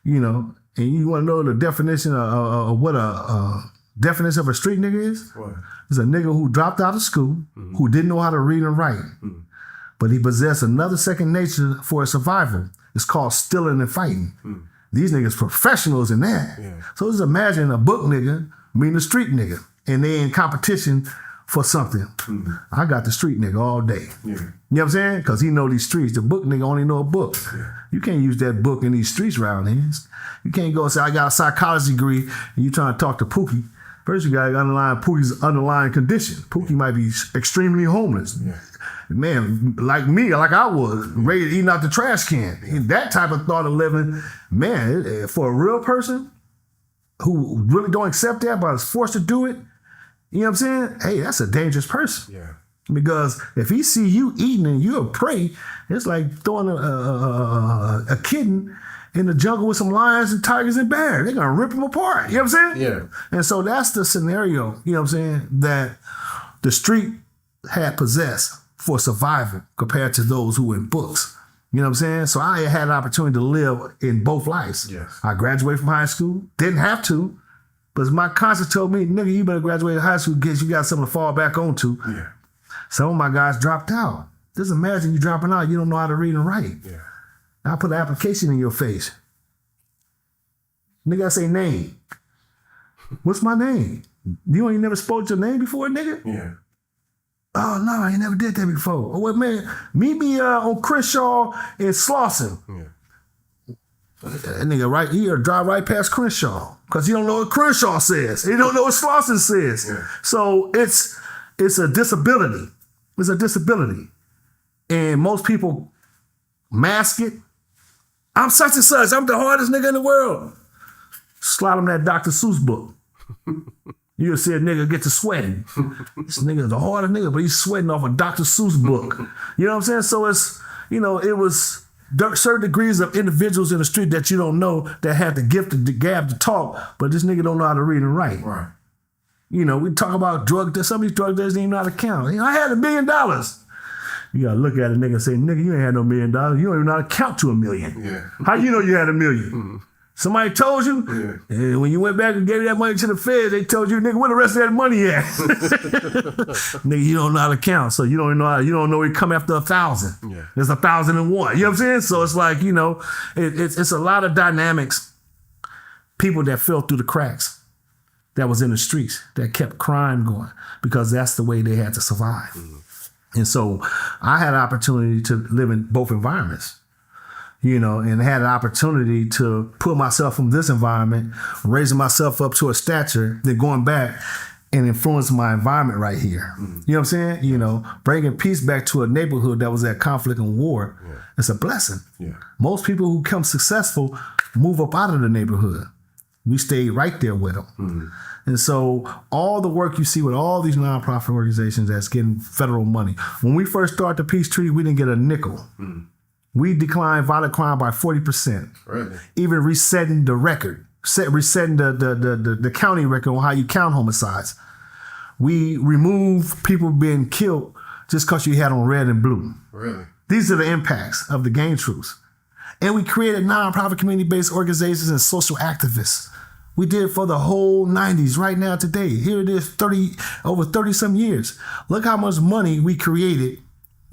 You know, and you want to know the definition of what a definition of a street nigga is? What? It's a nigga who dropped out of school, who didn't know how to read and write, but he possessed another second nature for his survival. It's called stealing and fighting. These niggas professionals in that. Yeah. So just imagine a book nigga meeting a street nigga, and they in competition for something. I got the street nigga all day. Yeah. You know what I'm saying? Because he know these streets. The book nigga only know a book. Yeah. You can't use that book in these streets around here. You can't go and say, I got a psychology degree, and you trying to talk to Pookie. First, you got to underline Pookie's underlying condition. Pookie might be extremely homeless. Yeah. Man, like me, like I was, ready to eat out the trash can. Yeah. That type of thought of living, man, for a real person who really don't accept that but is forced to do it, you know what I'm saying? Hey, that's a dangerous person. Yeah. Because if he see you eating and you're a prey, it's like throwing a kitten in the jungle with some lions and tigers and bears. They're going to rip him apart. You know what I'm saying? Yeah. And so that's the scenario, you know what I'm saying, that the street had possessed for survival compared to those who were in books. You know what I'm saying? So I had an opportunity to live in both lives. Yes. I graduated from high school, didn't have to, but my conscience told me, nigga, you better graduate high school because you got something to fall back onto. Yeah. Some of my guys dropped out. Just imagine you dropping out, you don't know how to read and write. Yeah. I put an application in your face. Nigga, I say name. What's my name? You ain't never spoke your name before, nigga? Yeah. Oh, no, I ain't never did that before. Oh, well, man, meet me on Crenshaw in Slauson. Yeah. That nigga, right, he'll drive right past Crenshaw because he don't know what Crenshaw says. He don't know what Slauson says. Yeah. So it's a disability. It's a disability. And most people mask it. I'm such and such. I'm the hardest nigga in the world. Slide him that Dr. Seuss book. You'll see a nigga get to sweating. This nigga is the hardest nigga, but he's sweating off a Dr. Seuss book. You know what I'm saying? So it's, you know, it was certain degrees of individuals in the street that you don't know that had the gift of the gab to talk, but this nigga don't know how to read and write. Right. You know, we talk about some of these drug dealers didn't even know how to count. You know, I had $1 million. You gotta look at a nigga and say, nigga, you ain't had no $1 million. You don't even know how to count to $1 million. Yeah. How you know you had $1 million? Mm-hmm. Somebody told you? Yeah. And when you went back and gave that money to the feds, they told you, nigga, where the rest of that money at? Nigga, you don't know how to count, so you don't know where you come after 1,000. Yeah. There's 1,001. You know what I'm saying? So it's like, you know, it's a lot of dynamics, people that fell through the cracks that was in the streets, that kept crime going, because that's the way they had to survive. Mm-hmm. And so I had an opportunity to live in both environments, you know, and had an opportunity to pull myself from this environment, raising myself up to a stature, then going back and influencing my environment right here. Mm-hmm. You know what I'm saying? You know, bringing peace back to a neighborhood that was at conflict and war. Yeah. It's a blessing. Yeah. Most people who become successful move up out of the neighborhood. We stayed right there with them. Mm-hmm. And so all the work you see with all these nonprofit organizations that's getting federal money, when we first started the peace treaty, we didn't get a nickel. Mm-hmm. We declined violent crime by 40%. Really? Even resetting the record, resetting the county record on how you count homicides. We removed people being killed just because you had on red and blue. Really? These are the impacts of the game truths. And we created nonprofit community-based organizations and social activists. We did for the whole 90s right now today. Here it is over 30 some years. Look how much money we created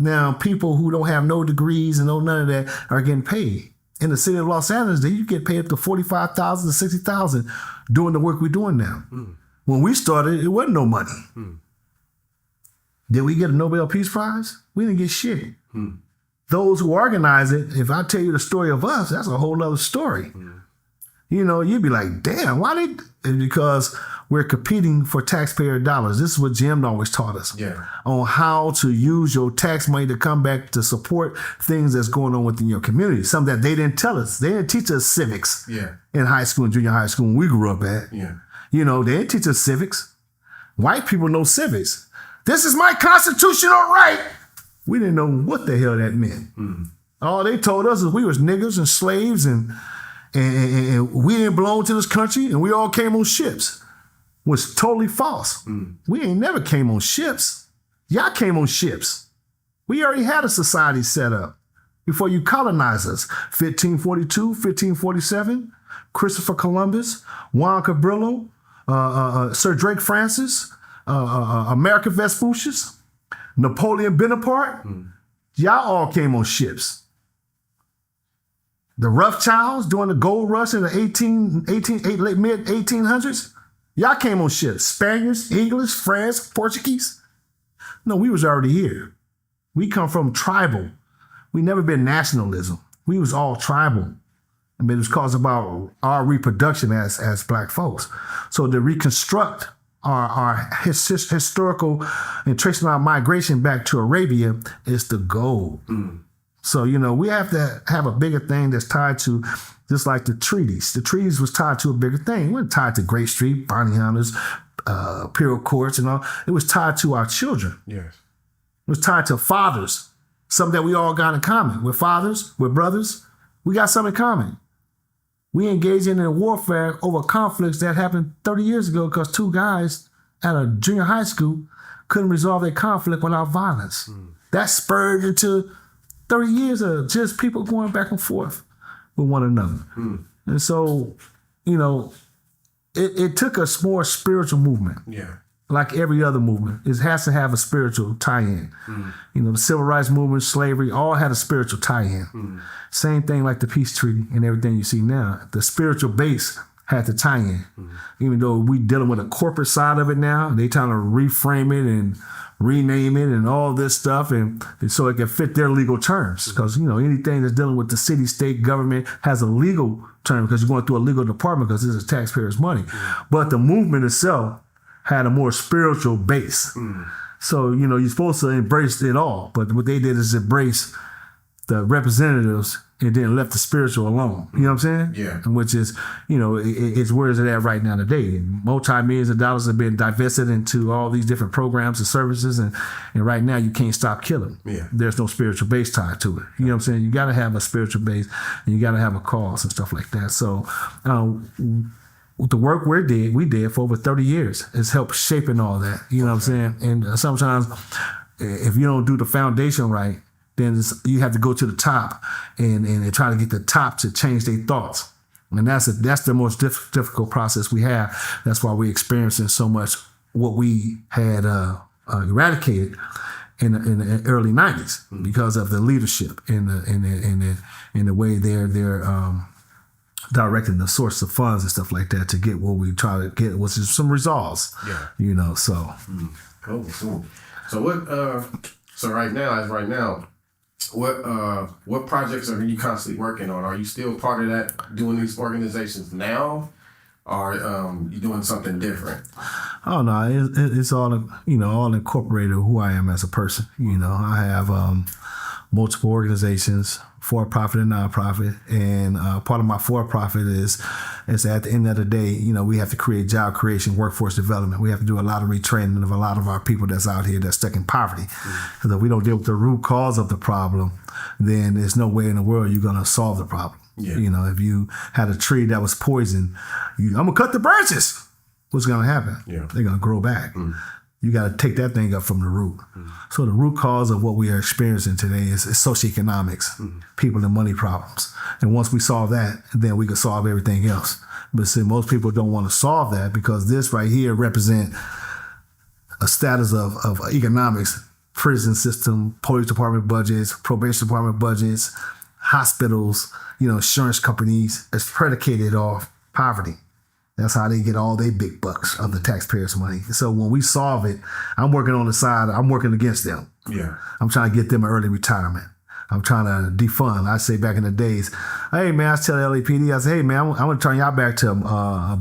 Now, people who don't have no degrees and none of that are getting paid. In the city of Los Angeles, you get paid up to $45,000 to $60,000 doing the work we're doing now. When we started, it wasn't no money. Did we get a Nobel Peace Prize? We didn't get shit. Those who organize it, if I tell you the story of us, that's a whole other story. You know, you'd be like, damn, why did? It's because we're competing for taxpayer dollars. This is what Jim always taught us on how to use your tax money to come back to support things that's going on within your community. Something that they didn't tell us. They didn't teach us civics in high school and junior high school when we grew up at. You know, they didn't teach us civics. White people know civics. This is my constitutional right. We didn't know what the hell that meant. All they told us is we was niggas and slaves and we didn't belong to this country and we all came on ships. Was totally false. We ain't never came on ships. Y'all came on ships. We already had a society set up before you colonized us. 1542, 1547, Christopher Columbus, Juan Cabrillo, Sir Drake Francis, America Vespucius, Napoleon Bonaparte. Y'all all came on ships. The Rothschilds during the gold rush in the mid 1800s, y'all came on ships. Spaniards, English, France, Portuguese. No, we was already here. We come from tribal. We never been nationalism. We was all tribal. I mean, it was caused about our reproduction as black folks. So to reconstruct our historical and tracing our migration back to Arabia is the goal. So, you know, we have to have a bigger thing that's tied to, just like the treaties. The treaties was tied to a bigger thing. It wasn't tied to Great Street, bounty hunters, imperial courts and all. It was tied to our children. It was tied to fathers, something that we all got in common. We're fathers, we're brothers. We got something in common. We engage in a warfare over conflicts that happened 30 years ago because two guys at a junior high school couldn't resolve their conflict without violence. That spurred into 30 years of just people going back and forth with one another. And so, you know, it took a more spiritual movement. Like every other movement. It has to have a spiritual tie-in. You know, the civil rights movement, slavery, all had a spiritual tie-in. Same thing like the peace treaty and everything you see now. The spiritual base had to tie in. Even though we dealing with a corporate side of it now, they trying to reframe it and rename it and all this stuff and so it can fit their legal terms. Because, you know, anything that's dealing with the city, state, government has a legal term because you're going through a legal department because this is taxpayers' money. But the movement itself had a more spiritual base. So, you know, you're supposed to embrace it all. But what they did is embrace the representatives and then left the spiritual alone. You know what I'm saying? Which is, you know, it's where is it at right now today? Multi-millions of dollars have been divested into all these different programs and services. And right now you can't stop killing. There's no spiritual base tied to it. You know what I'm saying? You got to have a spiritual base and you got to have a cause and stuff like that. So, the work we did for over 30 years has helped shaping all that. You know what I'm saying? And sometimes if you don't do the foundation right, then you have to go to the top and try to get the top to change their thoughts. And that's the most difficult process we have. That's why we're experiencing so much what we had eradicated in the early 90s because of the leadership in the way they're directing the source of funds and stuff like that to get what we try to get, which is some results. You know, so. Cool. So what? So right now, what projects are you constantly working on? Are you still part of that, doing these organizations now, or you doing something different? Oh no, it's all all incorporated who I am as a person. You know, I have multiple organizations, for-profit and non-profit, and part of my for-profit is at the end of the day, you know, we have to create job creation, workforce development. We have to do a lot of retraining of a lot of our people that's out here that's stuck in poverty. Because if we don't deal with the root cause of the problem, then there's no way in the world you're going to solve the problem. You know, if you had a tree that was poisoned, I'm going to cut the branches. What's going to happen? They're going to grow back. You got to take that thing up from the root. So the root cause of what we are experiencing today is socioeconomics, people and money problems. And once we solve that, then we can solve everything else. But see, most people don't want to solve that because this right here represent a status of economics prison system, police department budgets, probation department budgets, hospitals, insurance companies, is predicated off poverty. That's how they get all their big bucks of the taxpayers' money. So when we solve it, I'm working on the side, I'm working against them. Yeah. I'm trying to get them an early retirement. I'm trying to defund. I say back in the days, hey man, I tell LAPD, I say, hey man, I'm going to turn y'all back to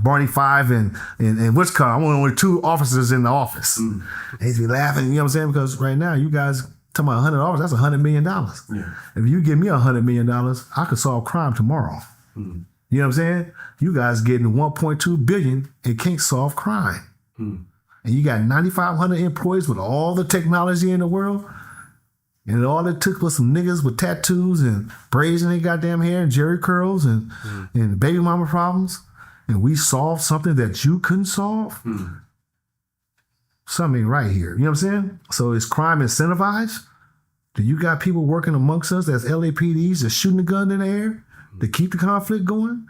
Barney 5 and which car? I want only 2 officers in the office. Mm. They'd be laughing, you know what I'm saying? Because right now, you guys talking about 100 officers, that's $100 million. Yeah. If you give me $100 million, I could solve crime tomorrow. Mm. You know what I'm saying? You guys getting $1.2 billion and can't solve crime. Mm. And you got 9,500 employees with all the technology in the world. And all it took was some niggas with tattoos and braids in their goddamn hair and jerry curls and baby mama problems. And we solved something that you couldn't solve. Mm. Something ain't right here. You know what I'm saying? So is crime incentivized? Do you got people working amongst us as LAPDs that's shooting a gun in the air to keep the conflict going?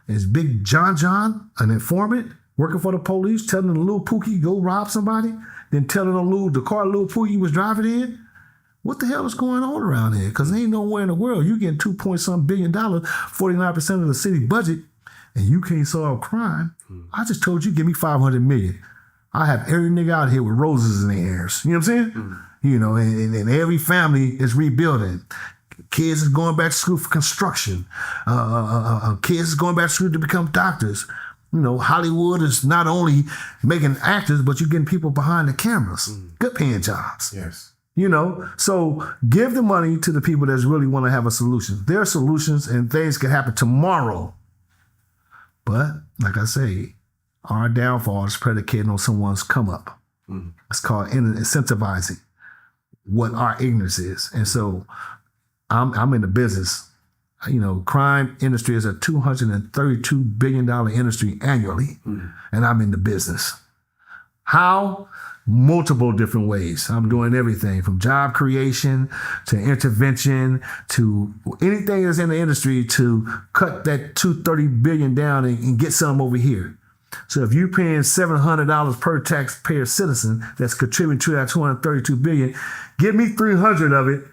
Is Big John, an informant, working for the police, telling the little Pookie go rob somebody, then telling the car little Pookie was driving in? What the hell is going on around here? Because there ain't nowhere in the world you getting $2.some billion, 49% of the city budget, and you can't solve crime. I just told you, give me $500 million. I have every nigga out here with roses in their hairs. You know what I'm saying? And every family is rebuilding. Kids is going back to school for construction. Kids is going back to school to become doctors. Hollywood is not only making actors, but you're getting people behind the cameras. Good paying jobs. Yes. So give the money to the people that really want to have a solution. There are solutions and things can happen tomorrow. But like I say, our downfall is predicated on someone's come up. Mm. It's called incentivizing what our ignorance is. And so I'm in the business. Crime industry is a $232 billion industry annually. Mm. And I'm in the business. How? Multiple different ways. I'm doing everything from job creation to intervention to anything that's in the industry to cut that $230 billion down and get some over here. So if you're paying $700 per taxpayer citizen that's contributing to that $232 billion, give me 300 of it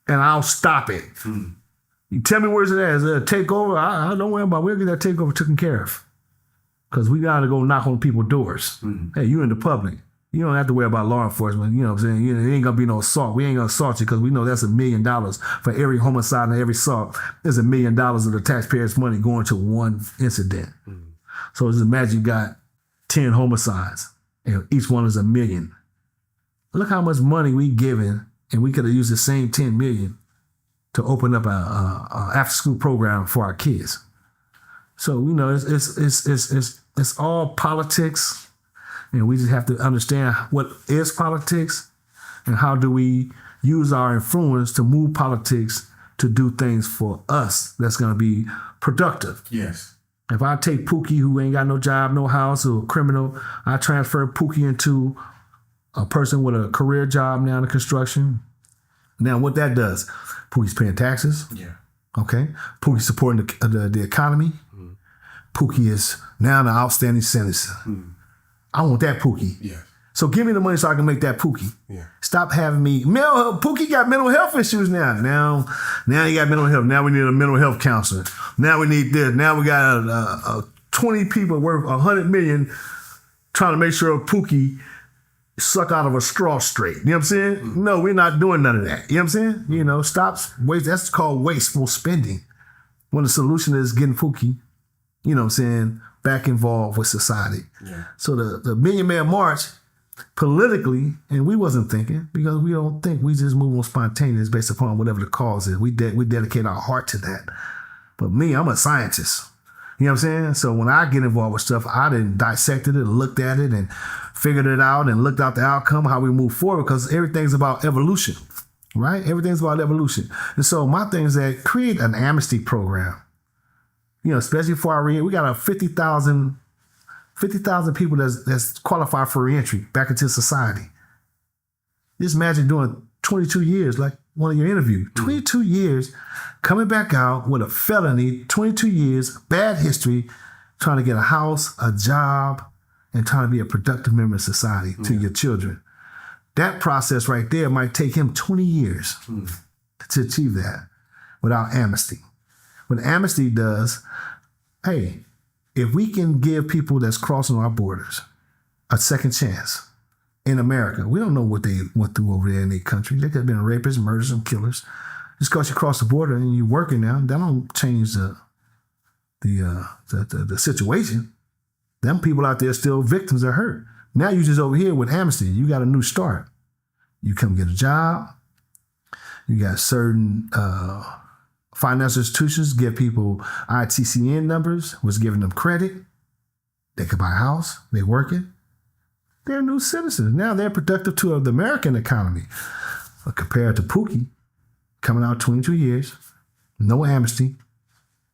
and I'll stop it. Mm. You tell me where's it at? Is it a takeover? I don't worry about it. We'll get that takeover taken care of. Because we got to go knock on people's doors. Mm. Hey, you in the public. You don't have to worry about law enforcement. You know what I'm saying? There ain't going to be no assault. We ain't going to assault you because we know that's $1 million. For every homicide and every assault, there's $1 million of the taxpayers' money going to one incident. Mm. So just imagine you got 10 homicides and each one is $1 million. Look how much money we giving, and we could have used the same $10 million to open up a after-school program for our kids. So, it's all politics. And we just have to understand what is politics and how do we use our influence to move politics to do things for us that's going to be productive. Yes. If I take Pookie, who ain't got no job, no house, or a criminal, I transfer Pookie into a person with a career job now in construction. Now, what that does, Pookie's paying taxes. Yeah. Okay. Pookie's supporting the economy. Mm. Pookie is now an outstanding citizen. Mm. I want that Pookie. Yeah. So give me the money so I can make that Pookie. Yeah. Stop having me. Pookie got mental health issues now. Now he got mental health. Now we need a mental health counselor. Now we need this. Now we got 20 people worth $100 million trying to make sure Pookie suck out of a straw straight. You know what I'm saying? Mm-hmm. No, we're not doing none of that. You know what I'm saying? Stop waste. That's called wasteful spending. When the solution is getting Pookie, you know what I'm saying, back involved with society. Yeah. So the Million Man March, politically, and we wasn't thinking, because we don't think, we just move on spontaneous based upon whatever the cause is. We dedicate our heart to that. But me, I'm a scientist. You know what I'm saying? So when I get involved with stuff, I done dissected it, looked at it, and figured it out, and looked out the outcome, how we move forward, because everything's about evolution, right? Everything's about evolution. And so my thing is that create an amnesty program. Especially for our we got 50,000 people that's qualified for reentry back into society. Just imagine doing 22 years, like one of your interviews. 22 years, coming back out with a felony, 22 years, bad history, trying to get a house, a job, and trying to be a productive member of society to your children. That process right there might take him 20 years to achieve that without amnesty. What amnesty does, hey, if we can give people that's crossing our borders a second chance in America, we don't know what they went through over there in their country. They could have been rapists, murderers, and killers. Just because you cross the border and you're working now, that don't change the situation. Them people out there are still victims are hurt. Now you just over here with amnesty. You got a new start. You come get a job. You got certain financial institutions give people ITCN numbers, was giving them credit. They could buy a house. They working. They're new citizens. Now they're productive to the American economy. But compared to Pookie, coming out 22 years, no amnesty,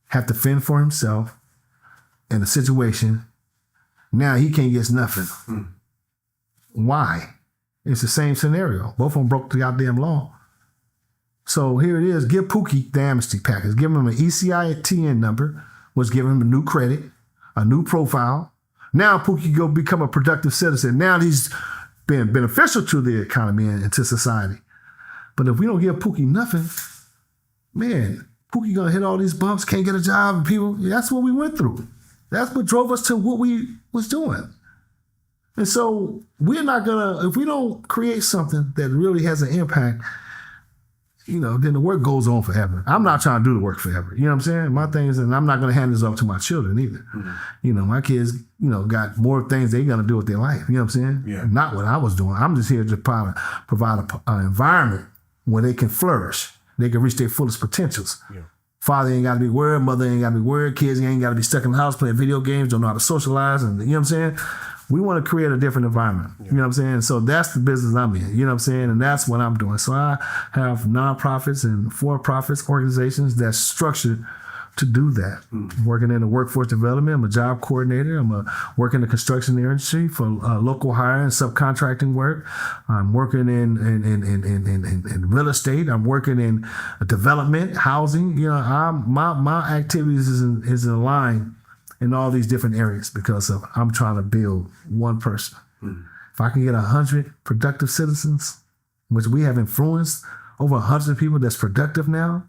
have to fend for himself in a situation. Now he can't get nothing. Why? It's the same scenario. Both of them broke the goddamn law. So here it is. Give Pookie the amnesty package. Give him an ECITN number, was giving him a new credit, a new profile. Now Pookie go become a productive citizen. Now he's been beneficial to the economy and to society. But if we don't give Pookie nothing, man, Pookie gonna hit all these bumps, can't get a job, and people, that's what we went through. That's what drove us to what we was doing. And so we're not gonna, if we don't create something that really has an impact, then the work goes on forever. I'm not trying to do the work forever. You know what I'm saying? My thing is, and I'm not gonna hand this off to my children either. My kids, got more things they're gonna do with their life. You know what I'm saying? Yeah. Not what I was doing. I'm just here to provide an environment where they can flourish. They can reach their fullest potentials. Yeah. Father ain't got to be worried. Mother ain't got to be worried. Kids ain't got to be stuck in the house playing video games, don't know how to socialize. And you know what I'm saying? We want to create a different environment. Yeah. You know what I'm saying? So that's the business I'm in. You know what I'm saying? And that's what I'm doing. So I have nonprofits and for-profits organizations that's structured to do that. Working in the workforce development. I'm a job coordinator. I'm working in the construction industry for local hire and subcontracting work. I'm working in real estate. I'm working in development, housing. My activities is in line in all these different areas because I'm trying to build one person. If I can get 100 productive citizens, which we have influenced over 100 people that's productive now,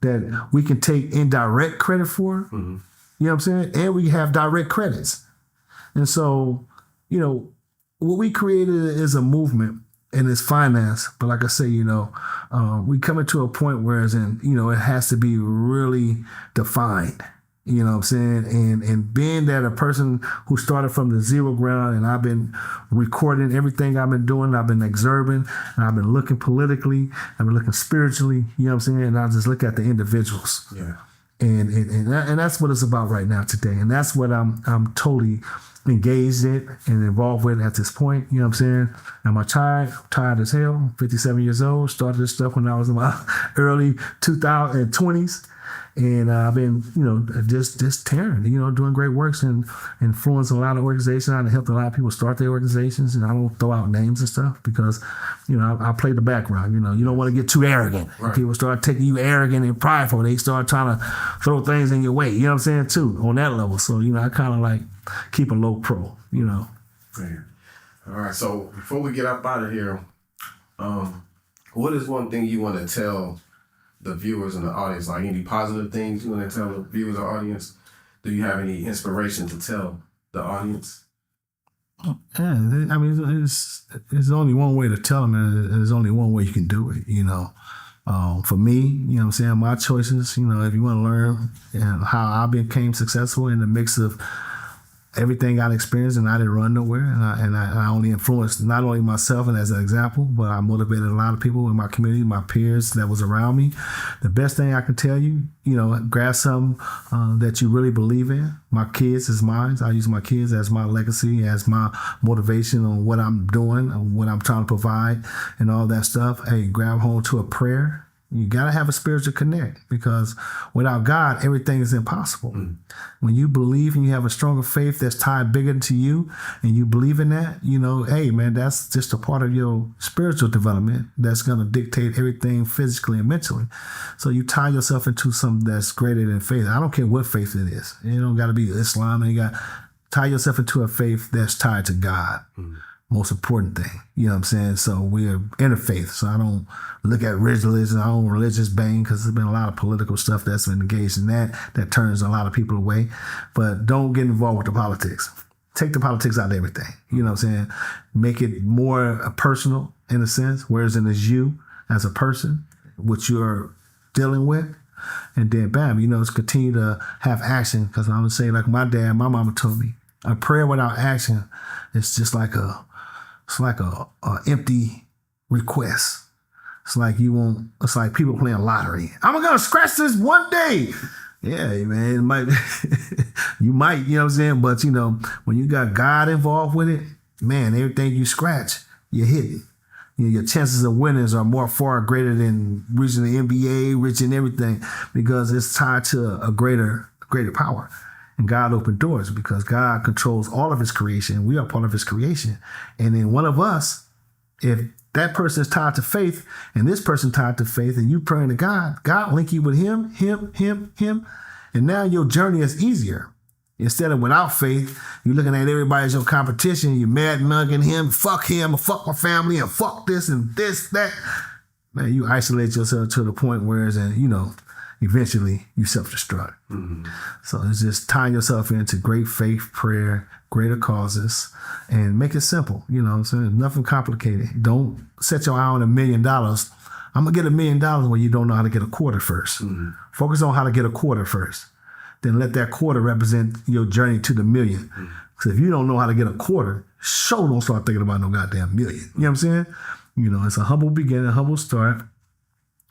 that we can take indirect credit for, you know what I'm saying? And we have direct credits. And so, what we created is a movement and it's finance. But like I say, we coming to a point where it has to be really defined. You know what I'm saying? And being that a person who started from the zero ground, and I've been recording everything I've been doing, I've been observing, and I've been looking politically, I've been looking spiritually, you know what I'm saying? And I just look at the individuals. Yeah. And that's what it's about right now today. And that's what I'm totally engaged in and involved with at this point. You know what I'm saying? Am I tired? I'm tired as hell. 57 years old. Started this stuff when I was in my early 2020s. And I've been, just tearing, doing great works and influencing a lot of organizations. I've helped a lot of people start their organizations, and I don't throw out names and stuff because, I play the background. You don't want to get too arrogant. Right. People start taking you arrogant and prideful. They start trying to throw things in your way. You know what I'm saying, too, on that level. So, I kind of like keep a low pro, Fair. All right. So before we get up out of here, what is one thing you want to tell the viewers and the audience, like any positive things you want to tell the viewers or audience? Do you have any inspiration to tell the audience? Yeah, I mean, there's only one way to tell them, and there's only one way you can do it, For me, you know what I'm saying, my choices, if you want to learn how I became successful in the mix of everything I experienced, and I didn't run nowhere, and I only influenced not only myself and as an example, but I motivated a lot of people in my community, my peers that was around me. The best thing I can tell you, grab something that you really believe in. My kids is mine. I use my kids as my legacy, as my motivation on what I'm doing, on what I'm trying to provide, and all that stuff. Hey, grab hold to a prayer. You got to have a spiritual connect, because without God, everything is impossible. When you believe and you have a stronger faith that's tied bigger to you, and you believe in that, hey, man, that's just a part of your spiritual development that's going to dictate everything physically and mentally. So you tie yourself into something that's greater than faith. I don't care what faith it is. You don't got to be Islam. You got to tie yourself into a faith that's tied to God. most important thing. You know what I'm saying? So we're interfaith. So I don't look at religion, our own religious bang, because there's been a lot of political stuff that's been engaged in that turns a lot of people away. But don't get involved with the politics. Take the politics out of everything. You know what I'm saying? Make it more personal in a sense, whereas it's you as a person, what you're dealing with. And then bam, it's continue to have action. Because I'm going to say, like my mama told me, a prayer without action is just like a empty request. It's like it's like people playing lottery. I'm going to scratch this one day. Yeah, man, it might, you might, you know what I'm saying? But, when you got God involved with it, man, everything you scratch, you hit it. Your chances of winners are far greater than reaching the NBA, reaching everything, because it's tied to a greater power. And God opened doors because God controls all of his creation. We are part of his creation. And then one of us, if that person is tied to faith and this person tied to faith and you praying to God, God link you with him. And now your journey is easier. Instead of without faith, you're looking at everybody as your competition. You're mad mugging him, fuck my family, and fuck this and this, that. Man, you isolate yourself to the point where, eventually you self-destruct. Mm-hmm. So it's just tying yourself into great faith, prayer, greater causes, and make it simple. You know what I'm saying? Nothing complicated. Don't set your eye on $1 million. I'm going to get $1 million when you don't know how to get a quarter first. Mm-hmm. Focus on how to get a quarter first. Then let that quarter represent your journey to the million. Because if you don't know how to get a quarter, don't start thinking about no goddamn million. You know what I'm saying? It's a humble beginning, a humble start.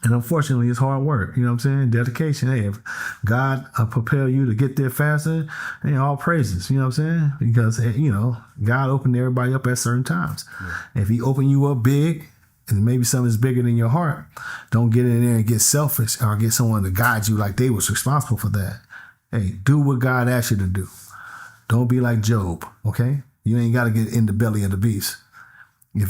And unfortunately, it's hard work. You know what I'm saying? Dedication. Hey, if God propel you to get there faster, hey, all praises. You know what I'm saying? Because, God opened everybody up at certain times. Yeah. If he opened you up big, and maybe something's bigger than your heart, don't get in there and get selfish or get someone to guide you like they was responsible for that. Hey, do what God asked you to do. Don't be like Job, okay? You ain't got to get in the belly of the beast. You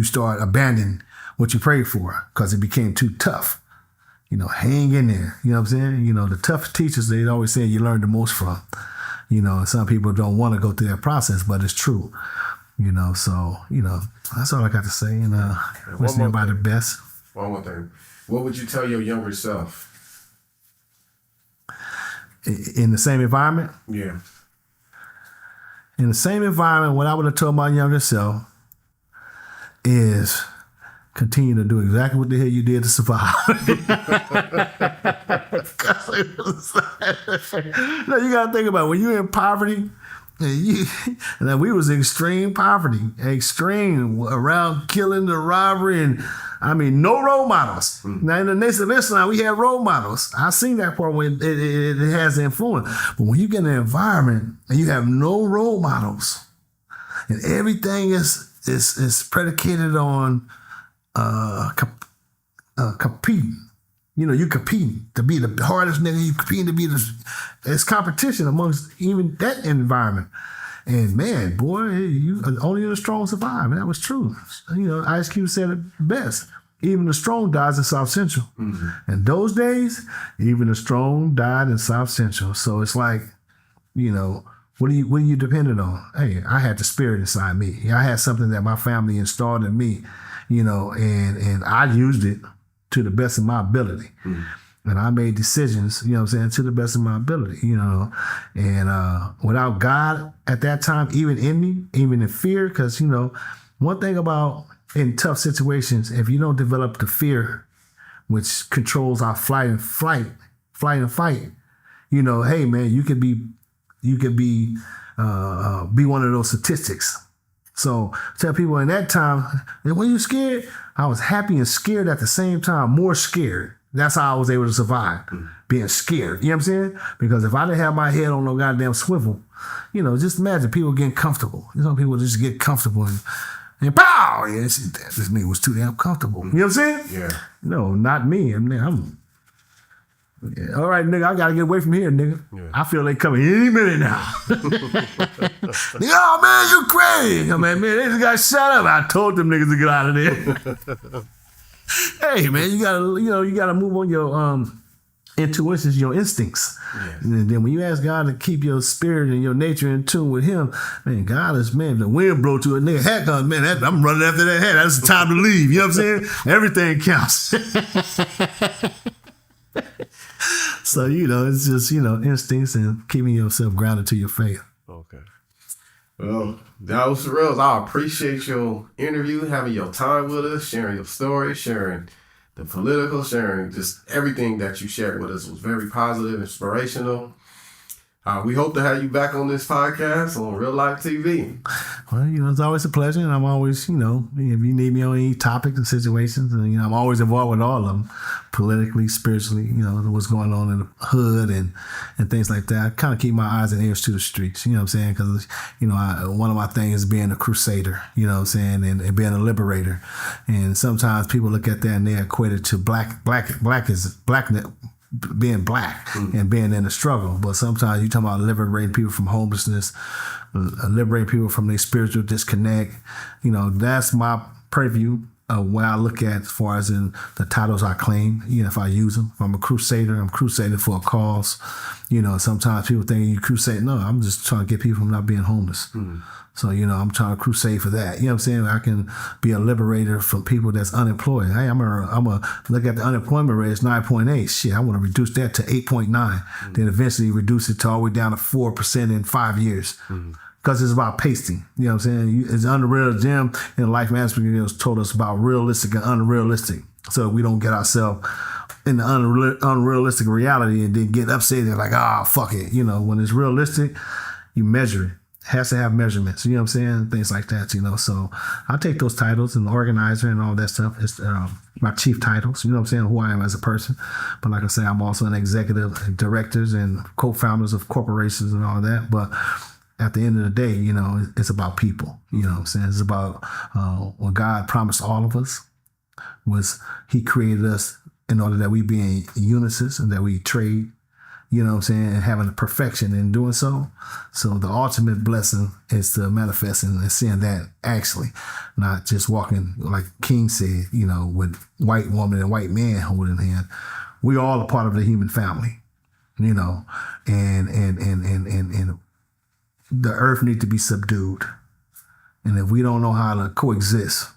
start abandoning what you prayed for because it became too tough. Hang in there. You know what I'm saying? The tough teachers, they always say you learn the most from. Some people don't want to go through that process, but it's true. So that's all I got to say. And wishing everybody the best. One more thing. What would you tell your younger self? In the same environment? Yeah. In the same environment, what I would have told my younger self is continue to do exactly what the hell you did to survive. No, you got to think about it. When you're in poverty, and we was extreme poverty, extreme around killing, the robbery, and no role models. Mm-hmm. Now in the Nation of Islam, we have role models. I seen that part when it has influence. But when you get in an environment and you have no role models, and everything is predicated on competing. You competing to be the hardest nigga. You competing to be it's competition amongst even that environment. And man, boy, only the strong survive. And that was true. Ice Cube said it best. Even the strong dies in South Central. Mm-hmm. And those days, even the strong died in South Central. So it's like, what are you dependent on? Hey, I had the spirit inside me. I had something that my family installed in me, and I used it to the best of my ability. Mm. And I made decisions, to the best of my ability, And without God at that time, even in me, even in fear, because, one thing about in tough situations, if you don't develop the fear, which controls our flight and fight, hey man, you could be one of those statistics. So tell people in that time, when you scared, I was happy and scared at the same time, more scared. That's how I was able to survive, being scared. You know what I'm saying? Because if I didn't have my head on no goddamn swivel, just imagine people getting comfortable. Some people just get comfortable and pow! Yeah, this nigga was too damn comfortable. You know what I'm saying? Yeah. No, not me. All right, nigga, I gotta get away from here, nigga. Yeah. I feel they coming any minute now. Nigga, oh man, you crazy. Man, they just got shut up. I told them niggas to get out of there. Hey man, you gotta move on intuition is your instincts. Yes. And then when you ask God to keep your spirit and your nature in tune with Him, man, God is, man, the wind blow to a nigga hat comes, man, I'm running after that hat. That's the time to leave. You know what I'm saying? Everything counts. So, it's just, instincts and keeping yourself grounded to your faith. Okay. Well, Daude Sherrills, I appreciate your interview, having your time with us, sharing your story, sharing the political, sharing just everything that you shared with us was very positive, inspirational. We hope to have you back on this podcast on Real Life TV. Well, it's always a pleasure, and I'm always, if you need me on any topics and situations, and I'm always involved with all of them, politically, spiritually, what's going on in the hood and things like that. I kind of keep my eyes and ears to the streets, you know what I'm saying? Because, one of my things is being a crusader, you know what I'm saying, and being a liberator. And sometimes people look at that and they equate it to being black and being in the struggle. But sometimes you talking about liberating people from homelessness, liberating people from their spiritual disconnect. That's my purview of what I look at as far as in the titles I claim, if I use them. If I'm a crusader, I'm crusading for a cause. Sometimes people think you crusade. No, I'm just trying to get people from not being homeless. So, I'm trying to crusade for that. You know what I'm saying? I can be a liberator from people that's unemployed. Hey, I'm a look at the unemployment rate, it's 9.8. Shit, I want to reduce that to 8.9. Then eventually reduce it to all the way down to 4% in 5 years. Because it's about pacing. You know what I'm saying? It's unreal. Jim in Life Management told us about realistic and unrealistic. So we don't get ourselves in the unrealistic reality and then get upset and like, fuck it. When it's realistic, you measure it. Has to have measurements, you know what I'm saying? Things like that, So I take those titles and organizer and all that stuff. It's my chief titles, you know what I'm saying? Who I am as a person. But like I say, I'm also an executive and directors and co-founders of corporations and all that. But at the end of the day, it's about people, you know what I'm saying? It's about what God promised all of us was He created us in order that we be in unison and that we trade. You know what I'm saying? And having a perfection in doing so. So the ultimate blessing is to manifest and seeing that actually, not just walking, like King said, with white woman and white man holding hand. We all a part of the human family, and the earth needs to be subdued. And if we don't know how to coexist,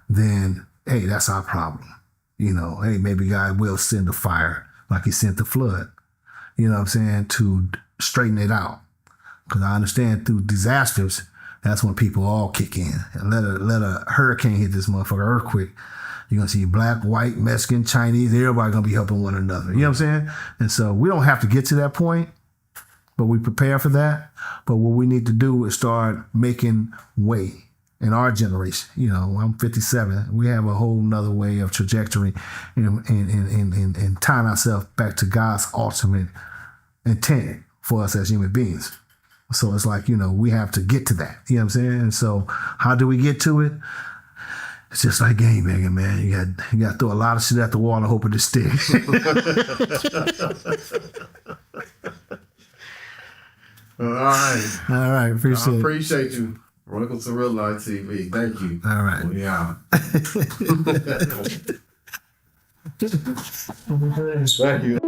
then, hey, that's our problem. Hey, maybe God will send a fire like He sent the flood. You know what I'm saying, to straighten it out. Because I understand through disasters, that's when people all kick in. And let a hurricane hit this motherfucker, earthquake. You're going to see black, white, Mexican, Chinese, everybody going to be helping one another. You know what I'm saying? And so we don't have to get to that point, but we prepare for that. But what we need to do is start making way in our generation. I'm 57. We have a whole nother way of trajectory and tying ourselves back to God's ultimate intent for us as human beings. So it's like, we have to get to that. You know what I'm saying? And so how do we get to it? It's just like game banging, man. You got to throw a lot of shit at the wall and hope it sticks. All right. All right. Appreciate you. Welcome to Real Life TV. Thank you. All right. We out. Thank you.